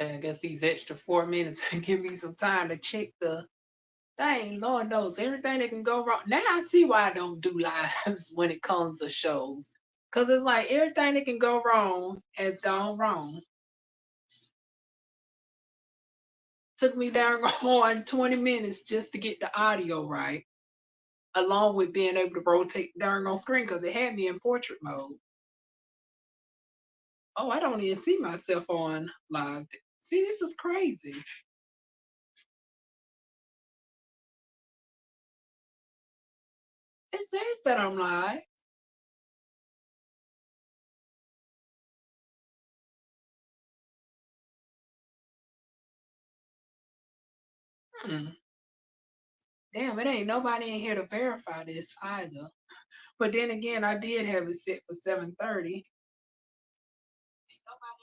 Okay, I guess these extra 4 minutes give me some time to check the thing. Lord knows everything that can go wrong. Now I see why I don't do lives when it comes to shows. Cause it's like everything that can go wrong has gone wrong. Took me down on 20 minutes just to get the audio right, along with being able to rotate the darn on screen because it had me in portrait mode. Oh, I don't even see myself on live. See, this is crazy. It says that I'm live. Hmm. Damn, it ain't nobody in here to verify this either. But then again, I did have it set for 7:30. Ain't nobody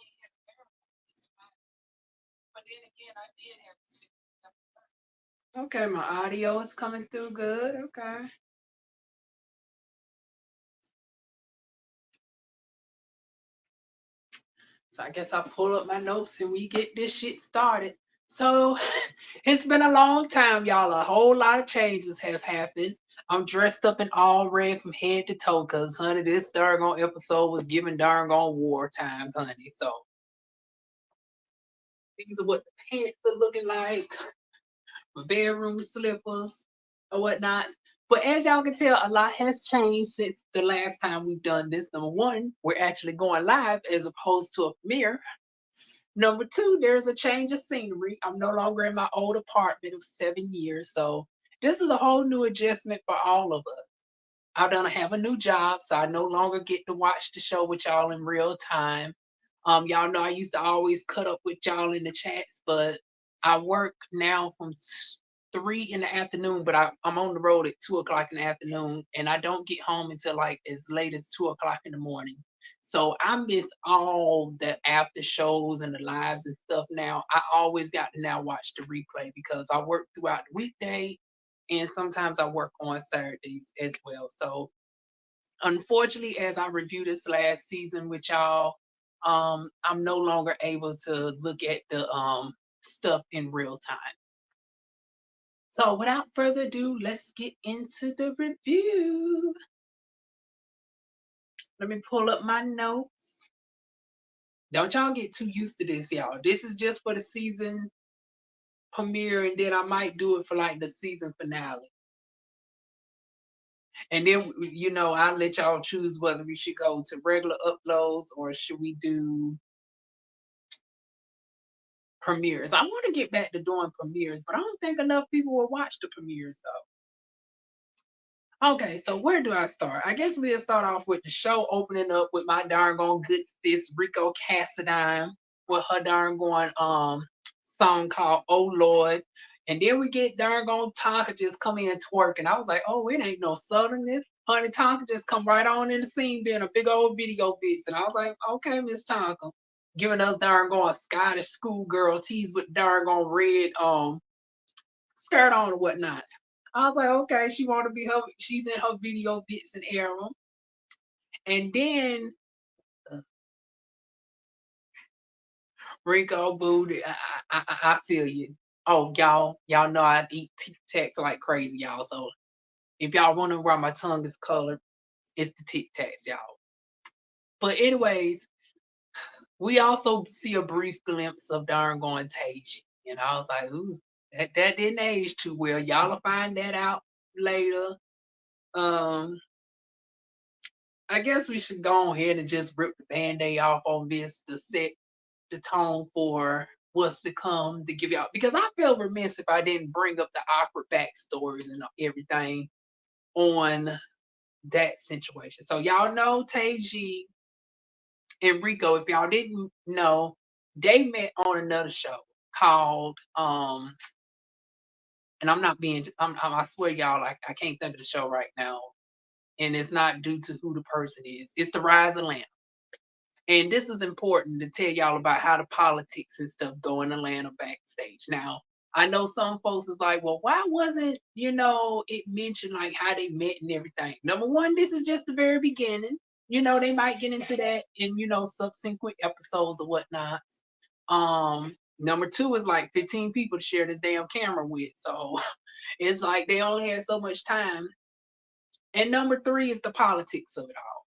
in here to verify this either. But then again, I did have it set for 7:30. Okay, my audio is coming through good. Okay. So I guess I'll pull up my notes and we get this shit started. So it's been a long time, y'all. A whole lot of changes have happened. I'm dressed up in all red from head to toe because, honey, this darn episode was giving darn wartime, honey. So these are what the pants are looking like, my bedroom slippers or whatnot. But as y'all can tell, a lot has changed since the last time we've done this. Number one, we're actually going live as opposed to a premiere. Number two, there's a change of scenery. I'm no longer in my old apartment of 7 years. So this is a whole new adjustment for all of us. I don't have a new job, so I no longer get to watch the show with y'all in real time. Y'all know I used to always cut up with y'all in the chats, but I work now from 3 in the afternoon, but I'm on the road at 2 o'clock in the afternoon, and I don't get home until like as late as 2 o'clock in the morning. So I miss all the after shows and the lives and stuff now. I always got to now watch the replay because I work throughout the weekday and sometimes I work on Saturdays as well. So unfortunately, as I review this last season with y'all, I'm no longer able to look at the stuff in real time. So without further ado, let's get into the review. Let me pull up my notes. Don't y'all get too used to this, y'all. This is just for the season premiere, and then I might do it for like the season finale. And then, I'll let y'all choose whether we should go to regular uploads or should we do premieres. I want to get back to doing premieres, but I don't think enough people will watch the premieres though. Okay, so where do I start? I guess we'll start off with the show opening up with my darn good sis Rico Cassadine with her darn song called Oh Lord. And then we get darn Tonka just come in twerking. I was like, oh, it ain't no southernness. Honey, Tonka just come right on in the scene being a big old video bits. And I was like, okay, Miss Tonka. Giving us darn Scottish schoolgirl tees with darn red skirt on and whatnot. I was like, okay, she want to be she's in her video bits and era. And then Rico booty, I feel you. Oh, y'all know I eat Tic Tacs like crazy, y'all. So if y'all wondering why my tongue is colored, it's the Tic Tacs, y'all. But anyways, we also see a brief glimpse of darn Tage. And I was like, ooh, that didn't age too well. Y'all will find that out later. Um, I guess we should go ahead and just rip the band-aid off on this to set the tone for what's to come to give y'all, because I feel remiss if I didn't bring up the awkward backstories and everything on that situation. So y'all know Taiji and Rico, if y'all didn't know, they met on another show called and I'm not being I swear y'all, like I can't think of the show right now. And it's not due to who the person is. It's the Rise of Atlanta. And this is important to tell y'all about how the politics and stuff go in Atlanta backstage. Now, I know some folks is like, well, why wasn't, it mentioned like how they met and everything? Number one, this is just the very beginning. they might get into that in, subsequent episodes or whatnot. Number two is like 15 people to share this damn camera with. So it's like they only had so much time. And number three is the politics of it all.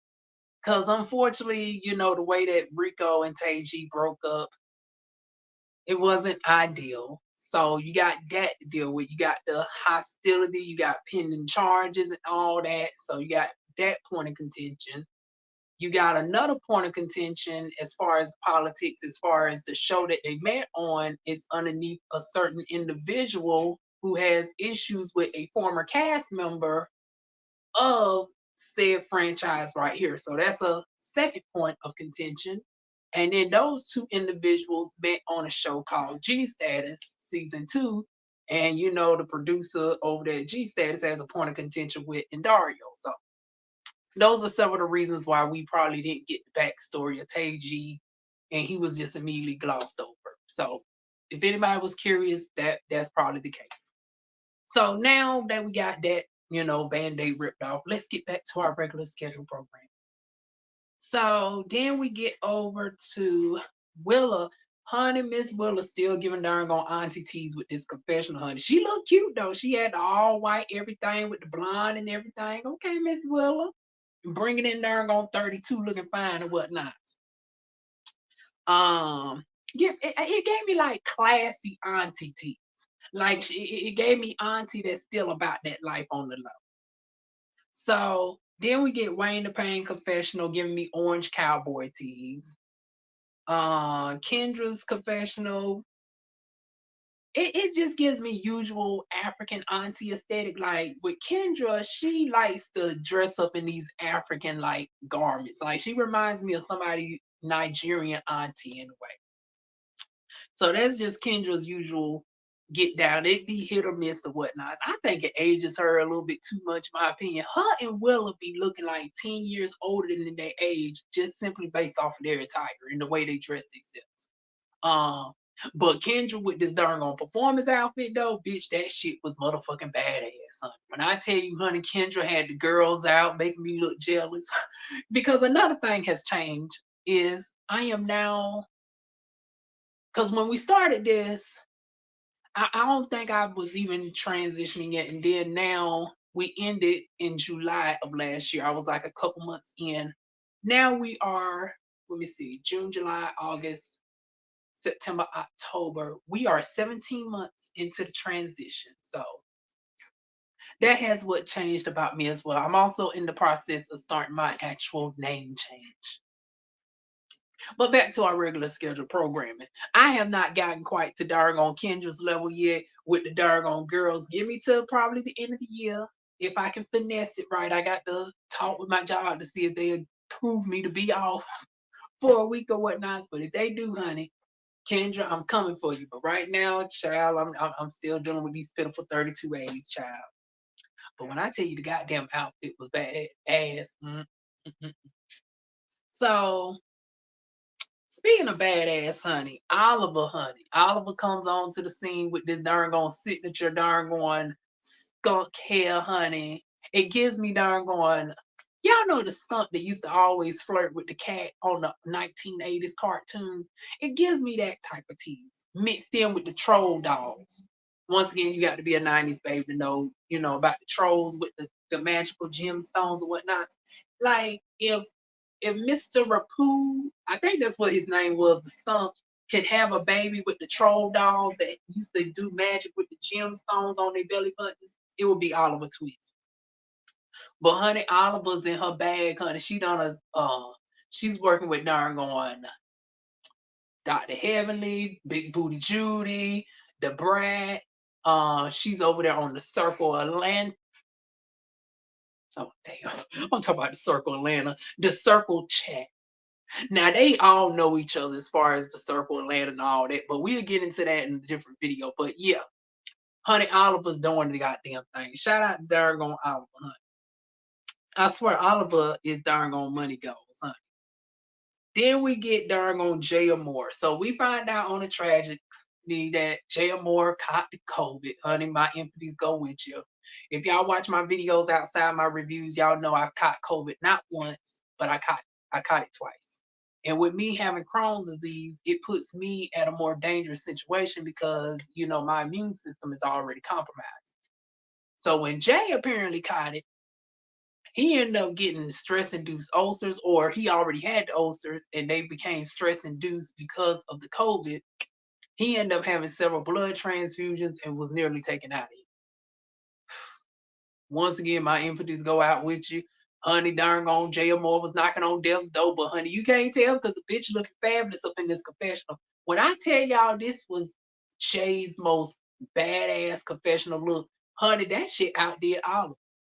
Because unfortunately, the way that Rico and Taiji broke up, it wasn't ideal. So you got that to deal with. You got the hostility, you got pending charges and all that. So you got that point of contention. You got another point of contention as far as politics, as far as the show that they met on is underneath a certain individual who has issues with a former cast member of said franchise right here. So that's a second point of contention. And then those two individuals met on a show called G Status season 2. And the producer over there at G Status has a point of contention with Indario. So those are some of the reasons why we probably didn't get the backstory of Taiji, and he was just immediately glossed over. So if anybody was curious, that's probably the case. So now that we got that, band-aid ripped off, let's get back to our regular schedule program. So then we get over to Willa. Honey, Miss Willa still giving darn on auntie teas with this confessional, honey. She looked cute though. She had the all white everything with the blonde and everything. Okay, Miss Willa. Bringing in darn on 32 looking fine and whatnot. Yeah, it gave me like classy auntie teas. Like it gave me auntie that's still about that life on the low. So then we get Wayne the Pain confessional giving me orange cowboy tees. Kendra's confessional. It just gives me usual African auntie aesthetic. Like with Kendra, she likes to dress up in these African like garments. Like she reminds me of somebody Nigerian auntie in a way. So that's just Kendra's usual get down. It be hit or miss or whatnot. I think it ages her a little bit too much, in my opinion. Her and Willa be looking like 10 years older than their age, just simply based off of their attire and the way they dress themselves. But Kendra with this darn on performance outfit though, bitch, that shit was motherfucking badass, honey. When I tell you, honey, Kendra had the girls out making me look jealous. Because another thing has changed is I am now, because when we started this, I don't think I was even transitioning yet. And then now we ended in July of last year. I was like a couple months in. Now we are, let me see, June, July, August, September, October. We are 17 months into the transition. So that has what changed about me as well. I'm also in the process of starting my actual name change. But back to our regular scheduled programming. I have not gotten quite to Dargon Kendra's level yet with the Dargon girls. Give me till probably the end of the year. If I can finesse it right, I got to talk with my job to see if they approve me to be off for a week or whatnot. But if they do, honey, Kendra, I'm coming for you. But right now, child, I'm still dealing with these pitiful 32 A's, child. But when I tell you the goddamn outfit was bad ass. So speaking of badass, honey, Oliver comes on to the scene with this darn on signature darn on skunk hair, honey. It gives me darn on, y'all know the skunk that used to always flirt with the cat on the 1980s cartoon. It gives me that type of tease mixed in with the troll dolls. Once again, you got to be a 90s baby to know, about the trolls with the magical gemstones and whatnot. Like if Mr. Rapu, I think that's what his name was, the skunk, could have a baby with the troll dolls that used to do magic with the gemstones on their belly buttons, it would be Oliver Twist. But honey, Oliver's in her bag, honey. She's working with darn on Dr. Heavenly, Big Booty Judy, the Brat. She's over there on the Circle Atlanta. Oh damn! I'm talking about the Circle Atlanta, the Circle Chat. Now they all know each other as far as the Circle Atlanta and all that, but we'll get into that in a different video. But yeah, honey, Oliver's doing the goddamn thing. Shout out to darn on Oliver, honey. I swear Oliver is darn on money goals, honey. Then we get darn on Jay Moore. So we find out on a tragedy that Jay Moore caught the COVID. Honey, my empathies go with you. If y'all watch my videos outside my reviews, y'all know I've caught COVID not once, but I caught it twice. And with me having Crohn's disease, it puts me at a more dangerous situation because my immune system is already compromised. So when Jay apparently caught it, he ended up getting stress induced ulcers, or he already had the ulcers and they became stress induced because of the COVID. He ended up having several blood transfusions and was nearly taken out of here. Once again, my empathies go out with you. Honey, darn on Moore was knocking on death's door, but honey, you can't tell because the bitch looking fabulous up in this confessional. When I tell y'all this was Jay's most badass confessional look, honey, that shit outdid all of it.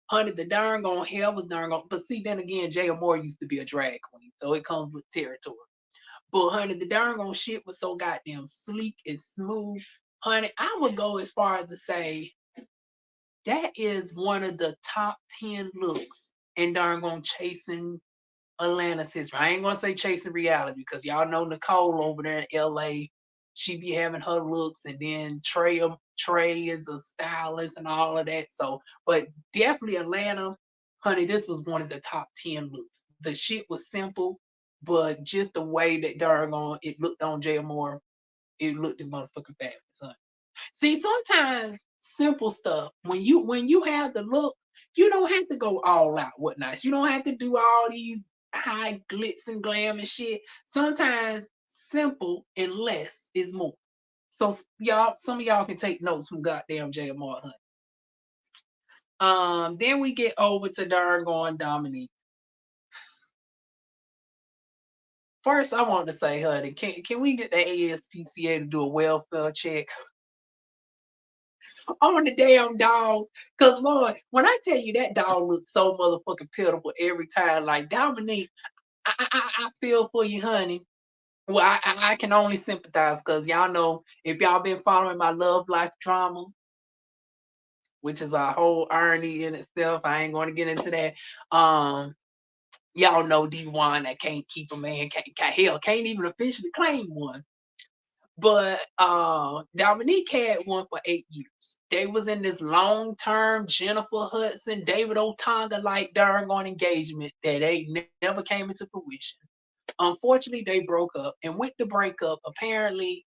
Honey, the darn on hair was darn on. But see, then again, Moore used to be a drag queen, so it comes with territory. But honey, the darn on shit was so goddamn sleek and smooth. Honey, I would go as far as to say that is one of the top 10 looks in darn on chasing Atlanta's history. I ain't gonna say chasing reality because y'all know Nicole over there in LA. She be having her looks, and then Trey is a stylist and all of that. So, but definitely Atlanta, honey, this was one of the top 10 looks. The shit was simple, but just the way that darn on it looked on Jay Moore, it looked motherfucking fabulous, honey. See, sometimes simple stuff, when you have the look, you don't have to go all out whatnot. You don't have to do all these high glitz and glam and shit. Sometimes simple and less is more. So y'all, some of y'all can take notes from goddamn JMR Hunt. Then we get over to darn Dominique. First, I want to say, honey, can we get the ASPCA to do a welfare check on the damn dog? Cause Lord, when I tell you that dog looks so motherfucking pitiful every time, like Dominique, I feel for you, honey. Well, I can only sympathize because y'all know if y'all been following my love life drama, which is a whole irony in itself. I ain't going to get into that. Y'all know DivaWuan that can't keep a man, can't even officially claim one. But Dominique had one for 8 years. They was in this long-term Jennifer Hudson, David Otunga like darn on engagement that they never came into fruition. Unfortunately, they broke up, and with the breakup, apparently,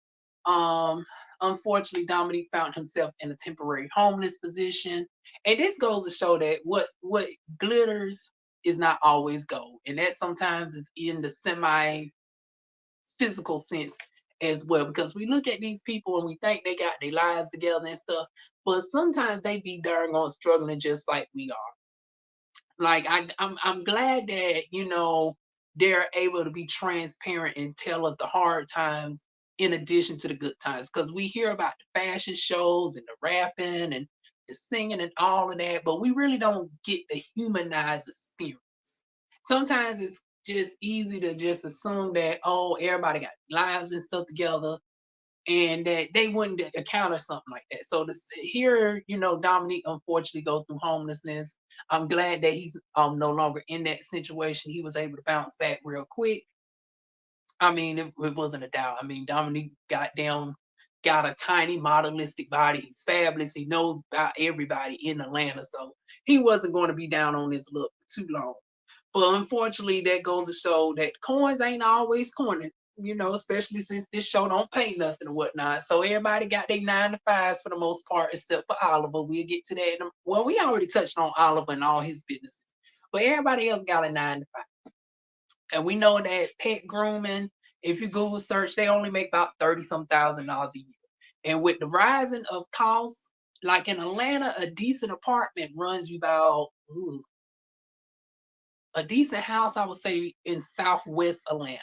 unfortunately, Dominique found himself in a temporary homeless position. And this goes to show that what glitters is not always gold, and that sometimes is in the semi physical sense as well, because we look at these people and we think they got their lives together and stuff, but sometimes they be darn on struggling just like we are. Like I'm glad that they're able to be transparent and tell us the hard times in addition to the good times, because we hear about the fashion shows and the rapping and the singing and all of that, but we really don't get the humanized experience. Sometimes it's just easy to just assume that, oh, everybody got lives and stuff together, and that they wouldn't encounter something like that. So to hear, Dominique unfortunately go through homelessness, I'm glad that he's no longer in that situation. He was able to bounce back real quick. I mean, it wasn't a doubt. I mean, Dominique got a tiny modelistic body. He's fabulous. He knows about everybody in Atlanta, so he wasn't going to be down on his look for too long. But unfortunately, that goes to show that coins ain't always corny, especially since this show don't pay nothing or whatnot. So everybody got their 9 to 5s for the most part, except for Oliver. We'll get to that. Well, we already touched on Oliver and all his businesses, but everybody else got a 9 to 5. And we know that pet grooming, if you Google search, they only make about 30-some thousand dollars a year. And with the rising of costs, like in Atlanta, a decent apartment runs you about a decent house, I would say, in Southwest Atlanta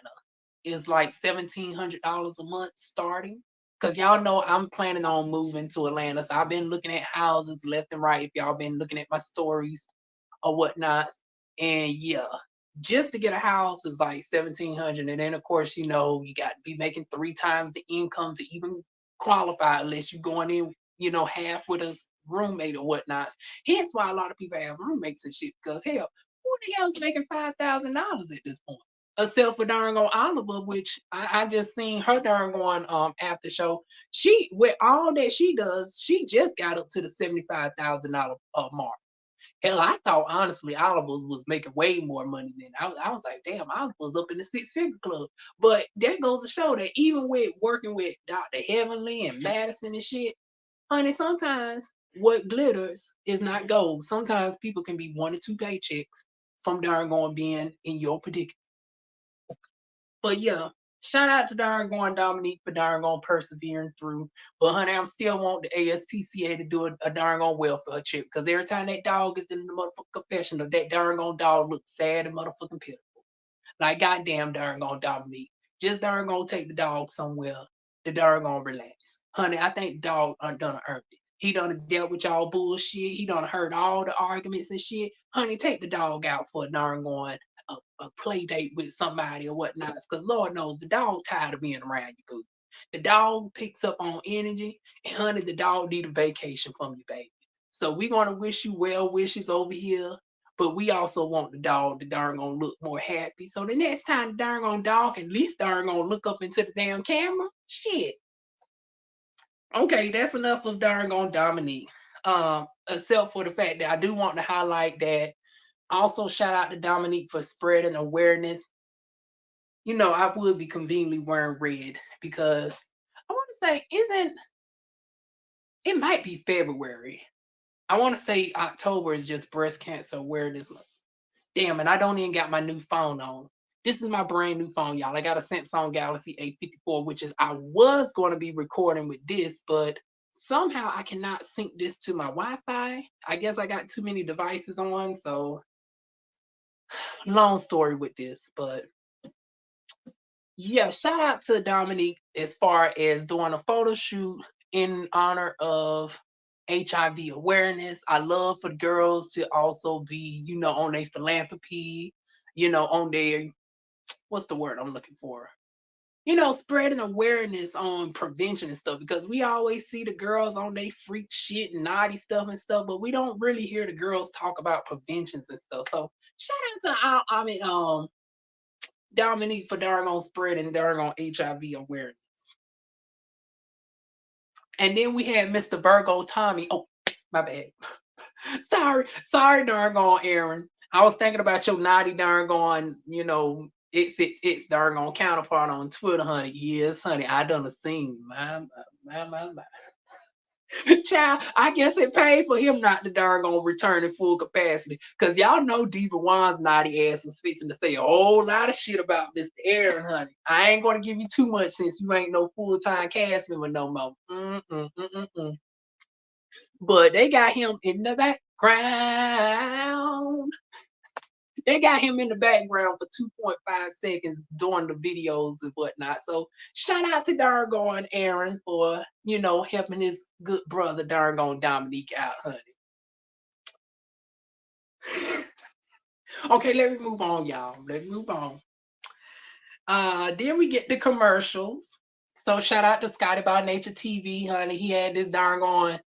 is like $1,700 a month starting. Cause y'all know I'm planning on moving to Atlanta. So I've been looking at houses left and right. If y'all been looking at my stories or whatnot. And yeah, just to get a house is like 1,700. And then of course, you got to be making 3 times the income to even qualify, unless you're going in, half with a roommate or whatnot. Hence why a lot of people have roommates and shit, because hell, who the hell's making $5,000 at this point? Except for darn on Oliver, which I just seen her darn on after show. She, with all that she does, she just got up to the $75,000 mark. Hell, I thought honestly Oliver was making way more money than I was like, damn, Oliver's up in the six-figure club. But that goes to show that even with working with Dr. Heavenly and Madison and shit, honey, sometimes what glitters is not gold. Sometimes people can be 1 or 2 paychecks from darn going being in your predicament. But yeah, shout out to darn going Dominique for darn going persevering through. But honey, I'm still want the ASPCA to do a darn on welfare check because every time that dog is in the motherfucking confessional, that darn on dog looks sad and motherfucking pitiful. Like goddamn darn on Dominique. Just darn gonna take the dog somewhere to darn gonna relax. Honey, I think the dog done earned it. He done dealt with y'all bullshit. He done heard all the arguments and shit. Honey, take the dog out for a darn going a play date with somebody or whatnot. Because Lord knows the dog tired of being around you, boo. The dog picks up on energy, and honey, the dog need a vacation from you, baby. So we gonna wish you well wishes over here, but we also want the dog to darn gonna look more happy. So the next time the darn gonna dog can at least darn gonna look up into the damn camera. Shit. Okay, that's enough of darn gonna Dominique. Except for the fact that I do want to highlight that also shout out to Dominique for spreading awareness. You know, I would be conveniently wearing red because I want to say, isn't it might be February. I want to say October is just breast cancer awareness month. Damn, and I don't even got my new phone on. This is my brand new phone, y'all. I got a Samsung Galaxy A54, which is I was going to be recording with this, but somehow I cannot sync this to my Wi-Fi. I guess I got too many devices on, so long story with this, but yeah, shout out to Dominique as far as doing a photo shoot in honor of HIV awareness. I love for girls to also be, you know, on their philanthropy, you know, on their, what's the word I'm looking for? You know, spreading awareness on prevention and stuff because we always see the girls on they freak shit and naughty stuff and stuff, but we don't really hear the girls talk about preventions and stuff. So shout out to Dominique for darn on spreading darn on HIV awareness. And then we had Mr. Virgo Tommy. Oh, my bad. sorry, darn on Aaron. I was thinking about your naughty darn on, you know, it's darn on counterpart on Twitter, honey. Yes, honey, I done a scene. My. Child, I guess it paid for him not to darn on return in full capacity. Cause y'all know DivaWuan's naughty ass was fixing to say a whole lot of shit about Mr. Aaron, honey. I ain't gonna give you too much since you ain't no full-time cast member no more. But they got him in the background. They got him in the background for 2.5 seconds during the videos and whatnot. So shout out to Dargon Aaron for, you know, helping his good brother Dargon Dominique out, honey. Okay, let me move on, y'all. Let me move on. Then we get the commercials. So shout out to Scotty by Nature TV, honey. He had this darn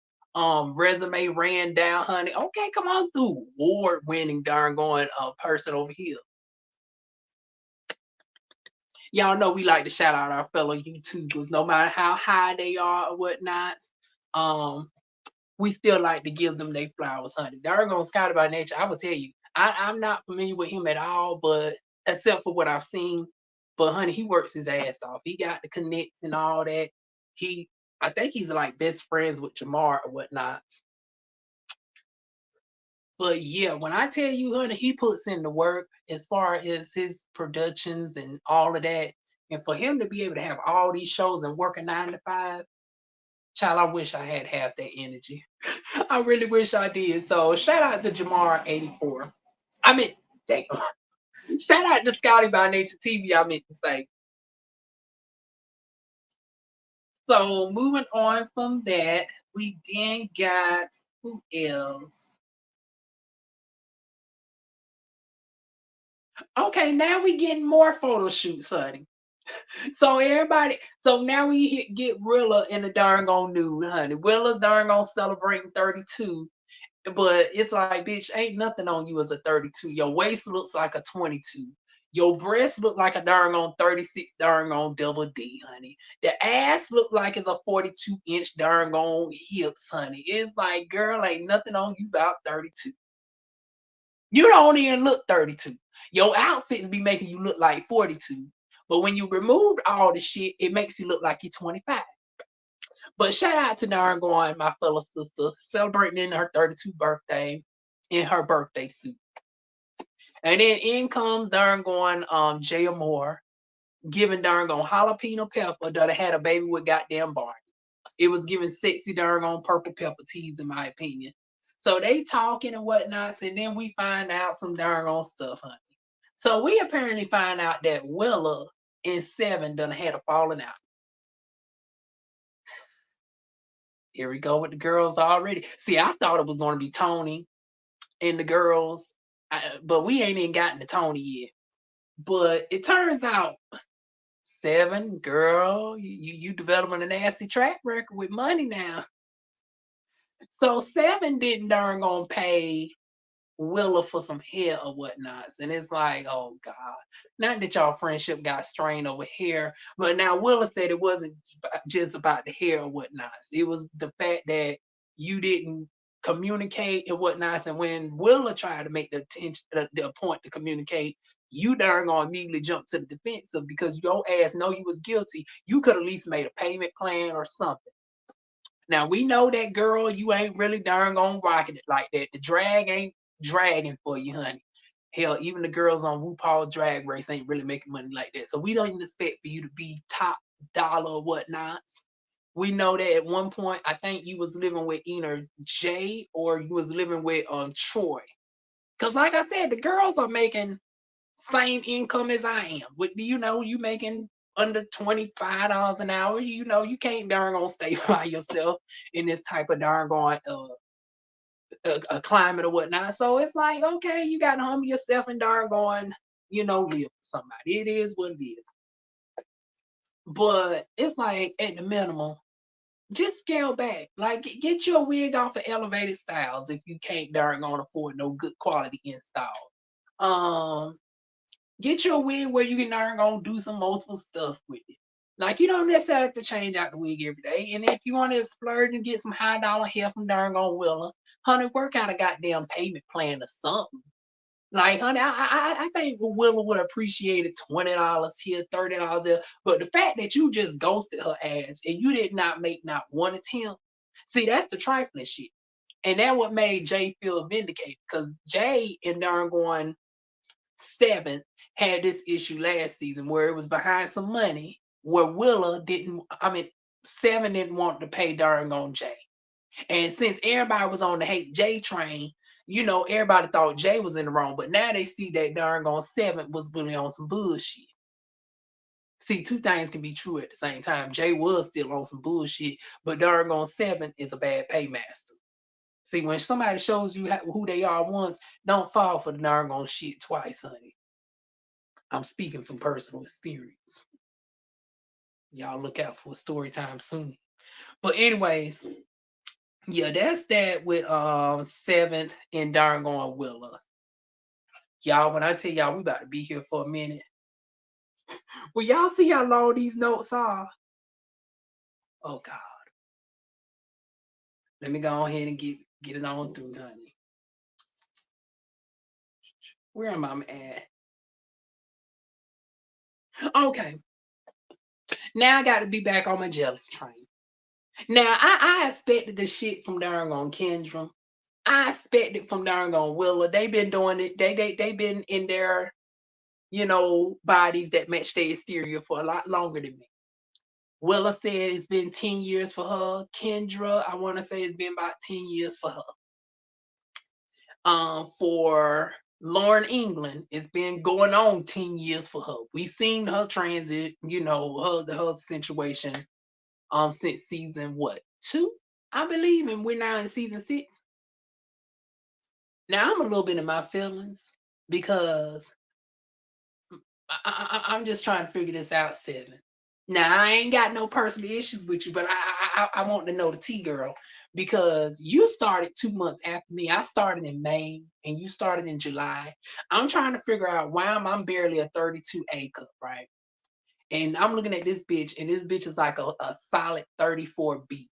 resume ran down, honey. Okay, come on through. Award-winning darn person over here. Y'all know we like to shout out our fellow YouTubers, no matter how high they are or whatnot. We still like to give them their flowers, honey. Darn Scotty by Nature, I will tell you, I'm not familiar with him at all, but except for what I've seen. But honey, he works his ass off. He got the connects and all that. I think he's like best friends with Jamar or whatnot. But yeah, when I tell you, honey, he puts in the work as far as his productions and all of that. And for him to be able to have all these shows and work a 9 to 5, child, I wish I had half that energy. I really wish I did. So shout out to Jamar84. I mean, damn. Shout out to Scotty by Nature TV, I meant to say. So moving on from that, we then got who else? Okay, now we getting more photo shoots, honey. So everybody, so now we get Willa in the darn on nude, honey. Willa's darn on celebrating 32, but it's like, bitch, ain't nothing on you as a 32. Your waist looks like a 22. Your breast look like a darn on 36 darn on double D, honey. The ass look like it's a 42-inch darn on hips, honey. It's like, girl, ain't nothing on you about 32. You don't even look 32. Your outfits be making you look like 42. But when you remove all the shit, it makes you look like you're 25. But shout out to darn going, my fellow sister, celebrating in her 32nd birthday in her birthday suit. And then in comes darn going Jay Moore, giving darn on jalapeno pepper that had a baby with goddamn Barney. It was giving sexy darn on purple pepper teas, in my opinion. So they talking and whatnot, and then we find out some darn on stuff, honey. So we apparently find out that Willa and Seven done had a falling out. Here we go with the girls already. See, I thought it was going to be Tony and the girls, but we ain't even gotten to Tony yet. But it turns out, Seven, girl, you developing a nasty track record with money now. So Seven didn't darn gonna pay Willa for some hair or whatnots. And it's like, oh God. Not that y'all friendship got strained over hair, but now Willa said it wasn't just about the hair or whatnots. It was the fact that you didn't communicate and whatnots. And when Willa tried to make the point to communicate, you darn gonna immediately jump to the defensive because your ass know you was guilty. You could at least made a payment plan or something. Now we know that girl, you ain't really darn gonna rocking it like that. The drag ain't dragging for you, honey. Hell, even the girls on RuPaul Drag Race ain't really making money like that. So we don't even expect for you to be top dollar or whatnot. We know that at one point, I think you was living with either Jay or you was living with Troy. Cause like I said, the girls are making same income as I am. With you making under $25 an hour, you can't darn gonna stay by yourself in this type of darn going a climate or whatnot. So it's like, okay, you got to humble yourself and darn going, live with somebody. It is what it is. But it's like at the minimum, just scale back. Like get your wig off of Elevated Styles if you can't darn gonna afford no good quality install. Get your wig where you can darn gonna do some multiple stuff with it. Like you don't necessarily have to change out the wig every day. And if you want to splurge and get some high dollar hair from darn gone Willa, honey, work out a goddamn payment plan or something. Like, honey, I think Willa would appreciate it $20 here, $30 there. But the fact that you just ghosted her ass and you did not make not one attempt, see, that's the trifling shit. And that what made Jay feel vindicated. Because Jay and darn going Seven had this issue last season where it was behind some money where Seven didn't want to pay darn on Jay. And since everybody was on the hate Jay train, everybody thought Jay was in the wrong, but now they see that darn on Seven was really on some bullshit. See, two things can be true at the same time. Jay was still on some bullshit, but darn on Seven is a bad paymaster. See, when somebody shows you who they are once, don't fall for the darn on shit twice, honey. I'm speaking from personal experience. Y'all look out for a story time soon. But anyways, yeah, that's that with Seventh and darn going Willa. Y'all, when I tell y'all we about to be here for a minute. Well, y'all see how long these notes are? Oh God. Let me go ahead and get it on through, honey. Where am I at? Okay. Now I got to be back on my jealous train. Now I expected the shit from darn on Kendra. I expected from darn on Willa. They been doing it. They been in their bodies that match their exterior for a lot longer than me. Willa said it's been 10 years for her. Kendra, I want to say it's been about 10 years for her. For Lauren England, it's been going on 10 years for her. We've seen her transit, her situation since season 2, I believe, and we're now in season 6. Now I'm a little bit in my feelings because I'm just trying to figure this out, Seven. Now I ain't got no personal issues with you, but I want to know the tea girl because you started 2 months after me. I started in May and you started in July. I'm trying to figure out why I'm barely a 32A cup, right? And I'm looking at this bitch, and this bitch is like a solid 34B.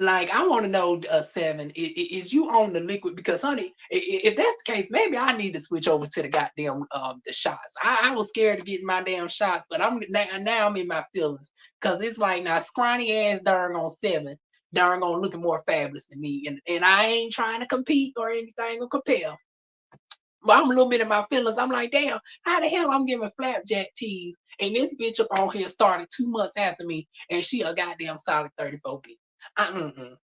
Like, I want to know, Seven, is you on the liquid? Because, honey, if that's the case, maybe I need to switch over to the goddamn the shots. I was scared of getting my damn shots, but now I'm in my feelings because it's like now scrawny ass darn on Seven, darn on looking more fabulous than me, and I ain't trying to compete or anything or compare. But I'm a little bit in my feelings. I'm like, damn, how the hell I'm giving flapjack teas and this bitch up on here started 2 months after me, and she a goddamn solid 34B. Mm-mm.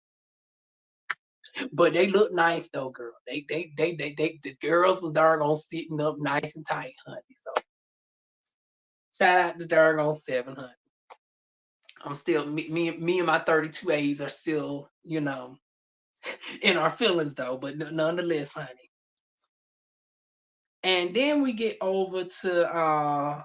But they look nice though, girl. The girls was darn on sitting up nice and tight, honey. So shout out to darn on 700. I'm still me and my 32As are still, in our feelings though, but nonetheless, honey. And then we get over to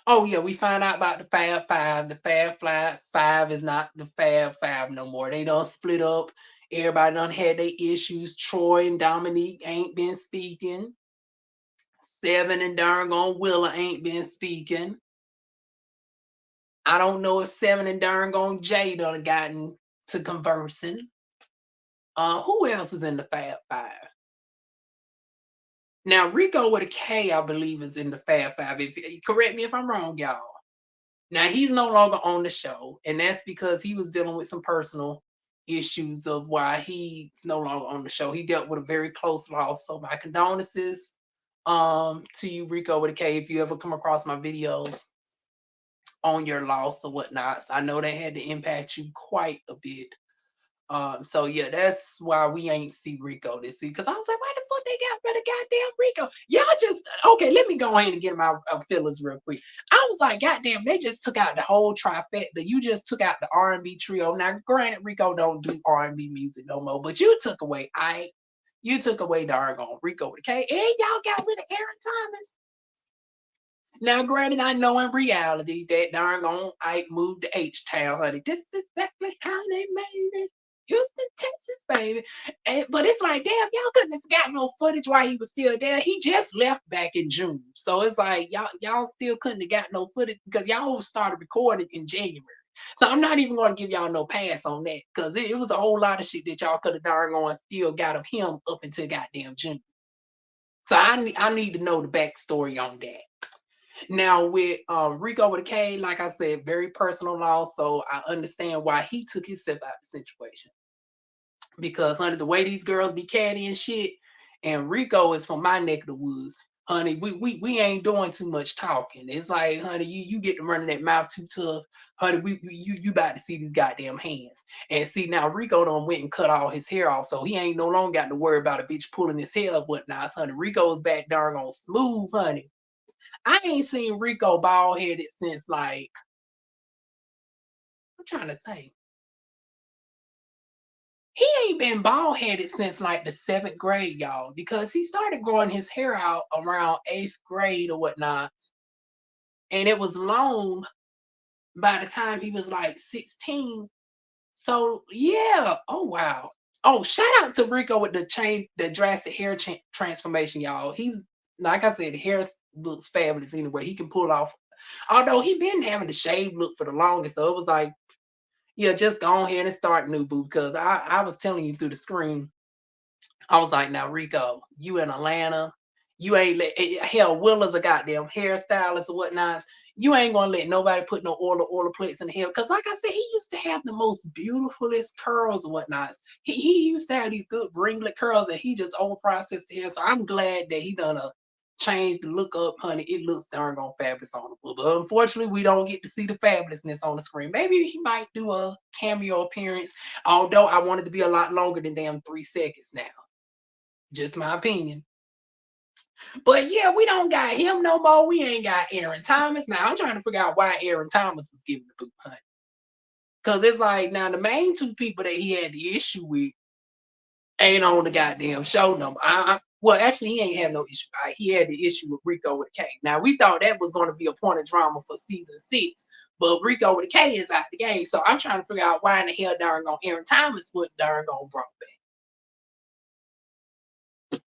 oh yeah, we find out about the Fab Five. The Five is not the Fab Five no more. They done split up. Everybody done had their issues. Troy and Dominique ain't been speaking. Seven and darn gone Willa ain't been speaking. I don't know if Seven and darn gone Jay done gotten to conversing. Who else is in the Fab Five? Now Rico with a K, I believe, is in the Fab Five. If correct me if I'm wrong, y'all. Now he's no longer on the show, and that's because he was dealing with some personal issues of why he's no longer on the show. He dealt with a very close loss. So my condolences to you, Rico with a K, if you ever come across my videos on your loss or whatnot. So I know they had to impact you quite a bit. So yeah, that's why we ain't see Rico this season. Because I was like, why the fuck they got rid of goddamn Rico? Y'all just okay. Let me go ahead and get my feelings real quick. I was like, goddamn, they just took out the whole trifecta. You just took out the R&B trio. Now, granted, Rico don't do R&B music no more, but you took away you took away doggone Rico with a K, and y'all got rid of Aaron Thomas. Now, granted, I know in reality that darn on Ike moved to H-Town, honey. This is exactly how they made it. Houston, Texas, baby. But it's like, damn, y'all couldn't have got no footage while he was still there. He just left back in June. So it's like y'all still couldn't have got no footage because y'all started recording in January. So I'm not even gonna give y'all no pass on that because it was a whole lot of shit that y'all could have darn on still got of him up until goddamn June. So I need to know the backstory on that. Now with Rico with a K, like I said, very personal loss. So I understand why he took himself out of the situation. Because honey, the way these girls be catty and shit, and Rico is from my neck of the woods. Honey, we ain't doing too much talking. It's like, honey, you get to running that mouth too tough. Honey, you about to see these goddamn hands. And see now Rico done went and cut all his hair off. So he ain't no longer got to worry about a bitch pulling his hair up whatnot. So, honey, Rico's back darn on smooth, honey. I ain't seen Rico bald headed since like I'm trying to think. He ain't been bald headed since like the 7th grade, y'all, because he started growing his hair out around 8th grade or whatnot. And it was long by the time he was like 16. So yeah. Oh wow. Oh, shout out to Rico with the drastic hair transformation, y'all. He's like I said, the hair looks fabulous anyway. He can pull it off. Although he been having the shave look for the longest, so it was like, yeah, just go ahead and start new boo. Because I was telling you through the screen, I was like, now Rico, you in Atlanta, you ain't hell, Willa's a goddamn hairstylist or whatnot. You ain't gonna let nobody put no oil plates in the hair. Cause like I said, he used to have the most beautifulest curls and whatnot. He used to have these good ringlet curls and he just over processed the hair. So I'm glad that he done a change the look up, honey. It looks darn on fabulous on the book. But unfortunately, we don't get to see the fabulousness on the screen. Maybe he might do a cameo appearance, although I wanted to be a lot longer than damn 3 seconds now. Just my opinion. But yeah, we don't got him no more. We ain't got Aaron Thomas. Now I'm trying to figure out why Aaron Thomas was giving the boot hunt. Cause it's like now the main two people that he had the issue with ain't on the goddamn show no more. Well, actually, he ain't had no issue. He had the issue with Rico with a K. Now we thought that was going to be a point of drama for season 6, but Rico with a K is out the game. So I'm trying to figure out why in the hell darn on Aaron Thomas wasn't darn on brought back.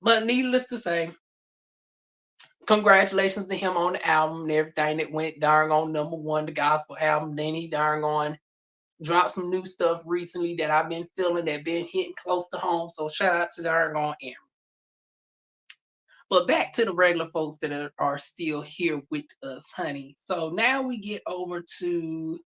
But needless to say, congratulations to him on the album and everything that went darn on #1, the gospel album. Then he darn on dropped some new stuff recently that I've been feeling that been hitting close to home. So shout out to darn on Aaron. But back to the regular folks that are still here with us, honey. So now we get over to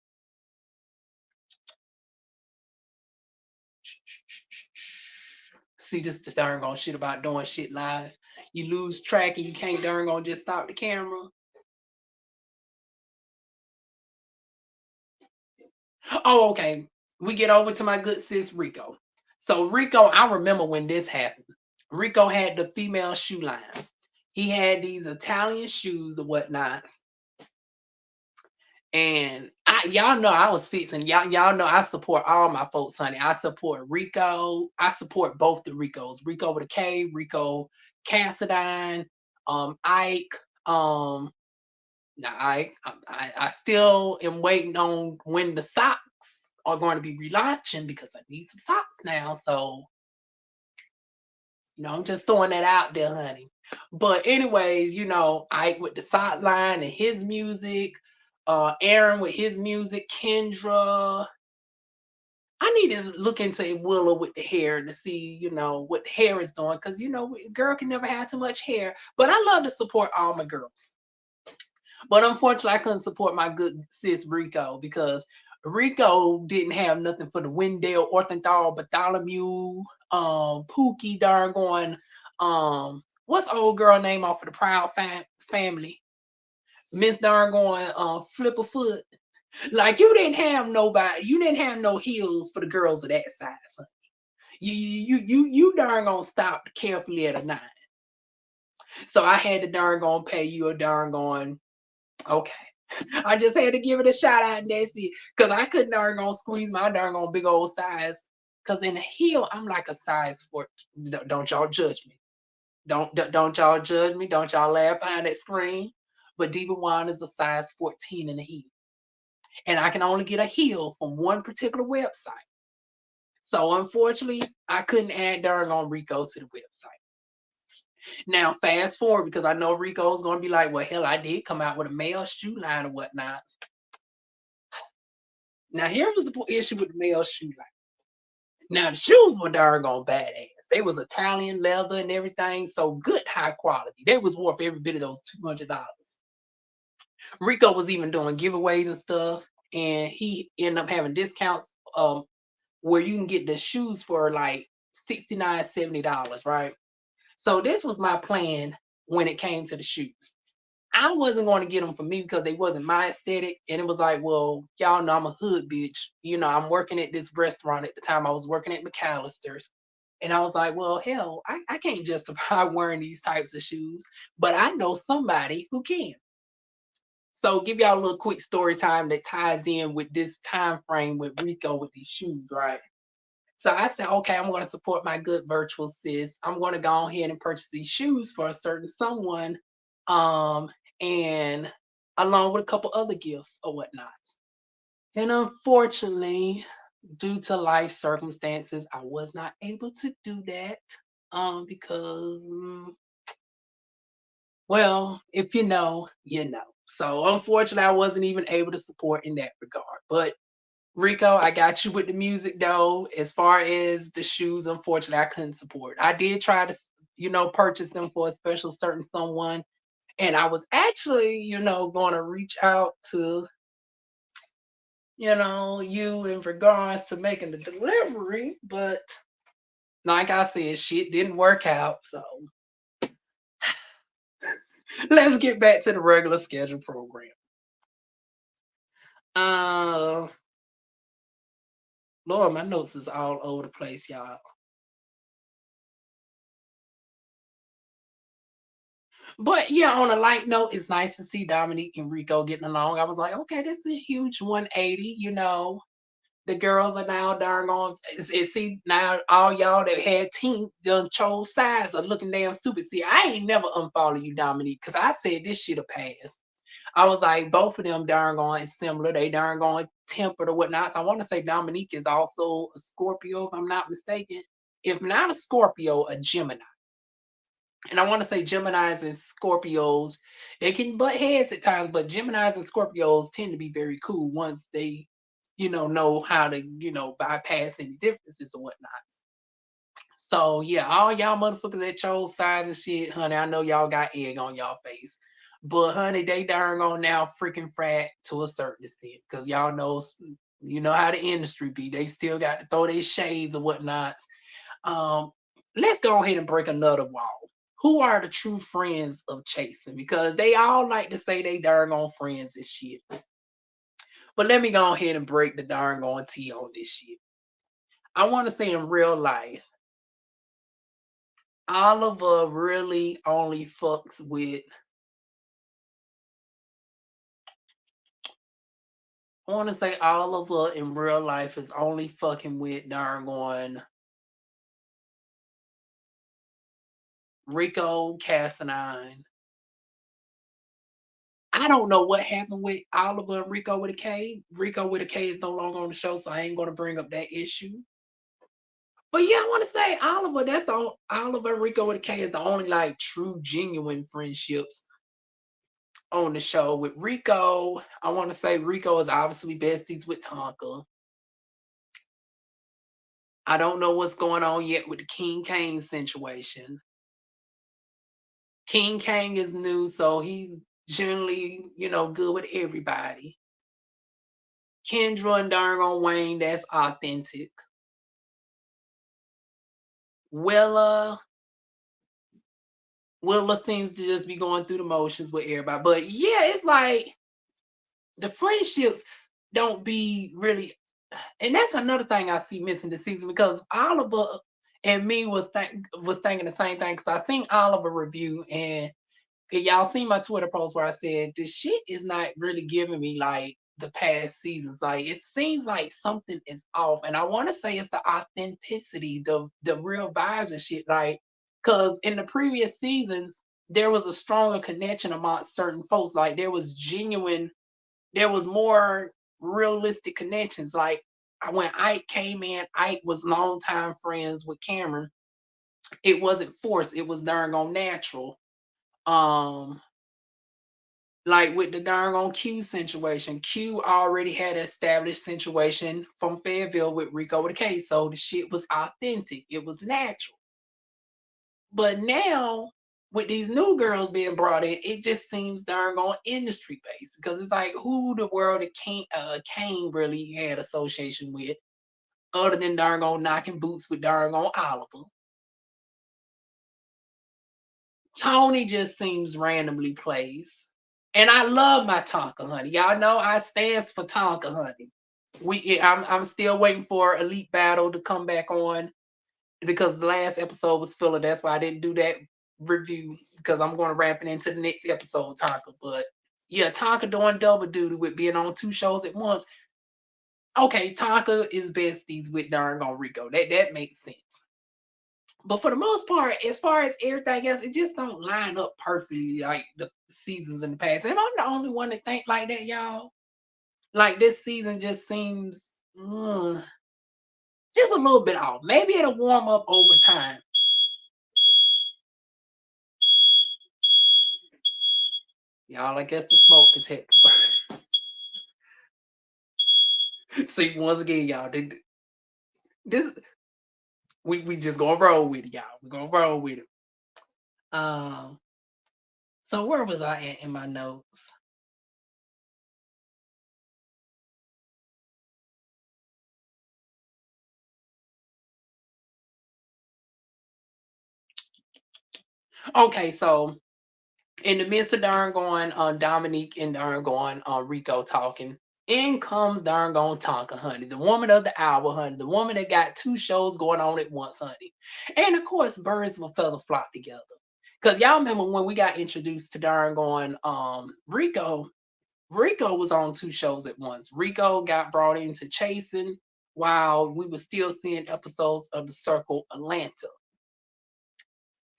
see this the darn on shit about doing shit live. You lose track and you can't darn on just stop the camera. Oh, okay. We get over to my good sis Rico. So Rico, I remember when this happened. Rico had the female shoe line. He had these Italian shoes or whatnot. And y'all know I was fixing y'all know I support all my folks, honey. I support Rico. I support both the Ricos. Rico with a K, Rico Cassadine, Ike, now I still am waiting on when the socks are going to be relaunching because I need some socks now. So, I'm just throwing that out there, honey. But anyways, Ike with the sock line and his music, Aaron with his music, Kendra. I need to look into Willow with the hair to see, what the hair is doing. Cause girl can never have too much hair. But I love to support all my girls. But unfortunately, I couldn't support my good sis Rico because Rico didn't have nothing for the Wendell, Orthenthal, Bartholomew, Pookie, darn going, what's old girl name off of the Proud Family? Miss darn going, Flip a Foot. Like you didn't have nobody, you didn't have no heels for the girls of that size. Honey. You darn gonna stop carefully at a 9. So I had to darn gonna pay you a darn going. Okay. I just had to give it a shout out and that's it. Cause I couldn't darn gonna squeeze my darn on big old size. Cause in a heel, I'm like a size 4. Don't y'all judge me. Don't y'all judge me. Don't y'all laugh behind that screen. But DivaWuan is a size 14 in a heel. And I can only get a heel from one particular website. So unfortunately, I couldn't add darn on Rico to the website. Now, fast forward because I know Rico's gonna be like, well, hell, I did come out with a male shoe line or whatnot. Now, here was the issue with the male shoe line. Now, the shoes were darn badass. They was Italian leather and everything, so good high quality. They was worth every bit of those $200. Rico was even doing giveaways and stuff, and he ended up having discounts where you can get the shoes for like $69, $70, right? So this was my plan when it came to the shoes. I wasn't going to get them for me because they wasn't my aesthetic. And it was like, well, y'all know I'm a hood bitch. I'm working at this restaurant at the time. I was working at McAllister's. And I was like, well, hell, I can't justify wearing these types of shoes, but I know somebody who can. So give y'all a little quick story time that ties in with this time frame with Rico with these shoes, right? So I said, okay, I'm going to support my good virtual sis. I'm going to go ahead and purchase these shoes for a certain someone. And along with a couple other gifts or whatnot. And unfortunately, due to life circumstances, I was not able to do that. Because well, if you know, you know. So unfortunately, I wasn't even able to support in that regard. But Rico, I got you with the music though. As far as the shoes, unfortunately, I couldn't support. I did try to, purchase them for a special certain someone. And I was actually, going to reach out to, you in regards to making the delivery. But like I said, shit didn't work out. So let's get back to the regular schedule program. Uh, Lord, my notes is all over the place, y'all. But yeah, on a light note, it's nice to see Dominique and Rico getting along. I was like, okay, this is a huge 180. The girls are now darn on. See now, all y'all that had team done chose sides are looking damn stupid. See, I ain't never unfollow you, Dominique, because I said this shit'll pass. I was like, both of them darn going is similar. They darn going tempered or whatnot. So I want to say Dominique is also a Scorpio, if I'm not mistaken. If not a Scorpio, a Gemini. and I want to say Geminis and Scorpios, it can butt heads at times, but Geminis and Scorpios tend to be very cool once they, know how to, bypass any differences or whatnot. So yeah, all y'all motherfuckers that chose sides and shit, honey, I know y'all got egg on y'all face. But honey, they darn on now freaking frat to a certain extent. Cause y'all know you know how the industry be. They still got to throw their shades or whatnot. Um, let's go ahead and break another wall. Who are the true friends of chasing? Because they all like to say they darn on friends and shit. But let me go ahead and break the darn on tea on this shit. I want to say in real life, Oliver really only fucks with. I want to say Oliver in real life is only fucking with darn on Rico Cassinine. I don't know what happened with Oliver and Rico with a K. Rico with a K is no longer on the show, so I ain't gonna bring up that issue. But yeah, I want to say Oliver. That's the Oliver and Rico with a K is the only like true genuine friendships on the show. With Rico, I want to say Rico is obviously besties with Tonka. I don't know what's going on yet with the King Kane situation. King Kang is new, so he's generally, good with everybody. Kendra and Darngon Wayne, that's authentic. Willa, Willa seems to just be going through the motions with everybody. But yeah, it's like the friendships don't be really, and that's another thing I see missing this season because Oliver and me was thinking the same thing because I seen Oliver review and y'all seen my Twitter post where I said this shit is not really giving me like the past seasons. Like it seems like something is off, and I want to say it's the authenticity, the real vibes and shit. Like, cause in the previous seasons there was a stronger connection amongst certain folks. Like there was more realistic connections. Like when Ike came in, Ike was longtime friends with Cameron. It wasn't forced. It was darn on natural. Um, like with the darn on Q situation, Q already had an established situation from Fayetteville with Rico with a K, so the shit was authentic. It was natural. But now with these new girls being brought in, it just seems darn on industry based because it's like who the world that Kane really had association with other than darn on knocking boots with darn on Oliver. Tony just seems randomly placed. And I love my Tonka honey. Y'all know I stands for Tonka honey. I'm still waiting for Elite Battle to come back on because the last episode was filler. That's why I didn't do that review because I'm going to wrap it into the next episode, Tonka. But yeah, Tonka doing double duty with being on two shows at once. Okay, Tonka is besties with darn on Rico. That makes sense. But for the most part, as far as everything else, it just don't line up perfectly like the seasons in the past. Am I the only one that think like that, y'all? Like this season just seems just a little bit off. Maybe it'll warm up over time. Y'all, I guess the smoke detector. See, once again, y'all, this we just gonna roll with it, y'all. We're gonna roll with it. Um, so where was I at in my notes? Okay, so in the midst of darn going on Dominique and darn going on Rico talking, in comes darn going Tonka, honey, the woman of the hour, honey, the woman that got two shows going on at once, honey. And of course, birds of a feather flock together. Cause y'all remember when we got introduced to darn going Rico, Rico was on two shows at once. Rico got brought into chasing while we were still seeing episodes of the Circle Atlanta.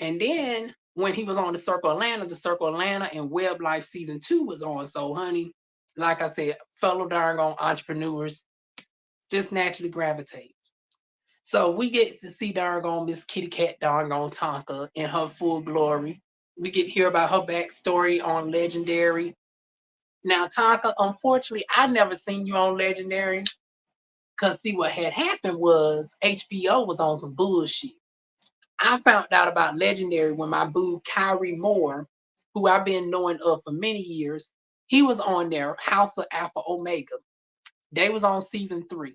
And then when he was on the Circle Atlanta and Web Life season 2 was on. So, honey, like I said, fellow darn on entrepreneurs just naturally gravitate. So we get to see darn on Miss Kitty Cat darn on Tonka in her full glory. We get to hear about her backstory on Legendary. Now, Tonka, unfortunately, I never seen you on Legendary. Cause see what had happened was HBO was on some bullshit. I found out about Legendary when my boo Kyrie Moore, who I've been knowing of for many years, he was on there, House of Alpha Omega. They was on season 3.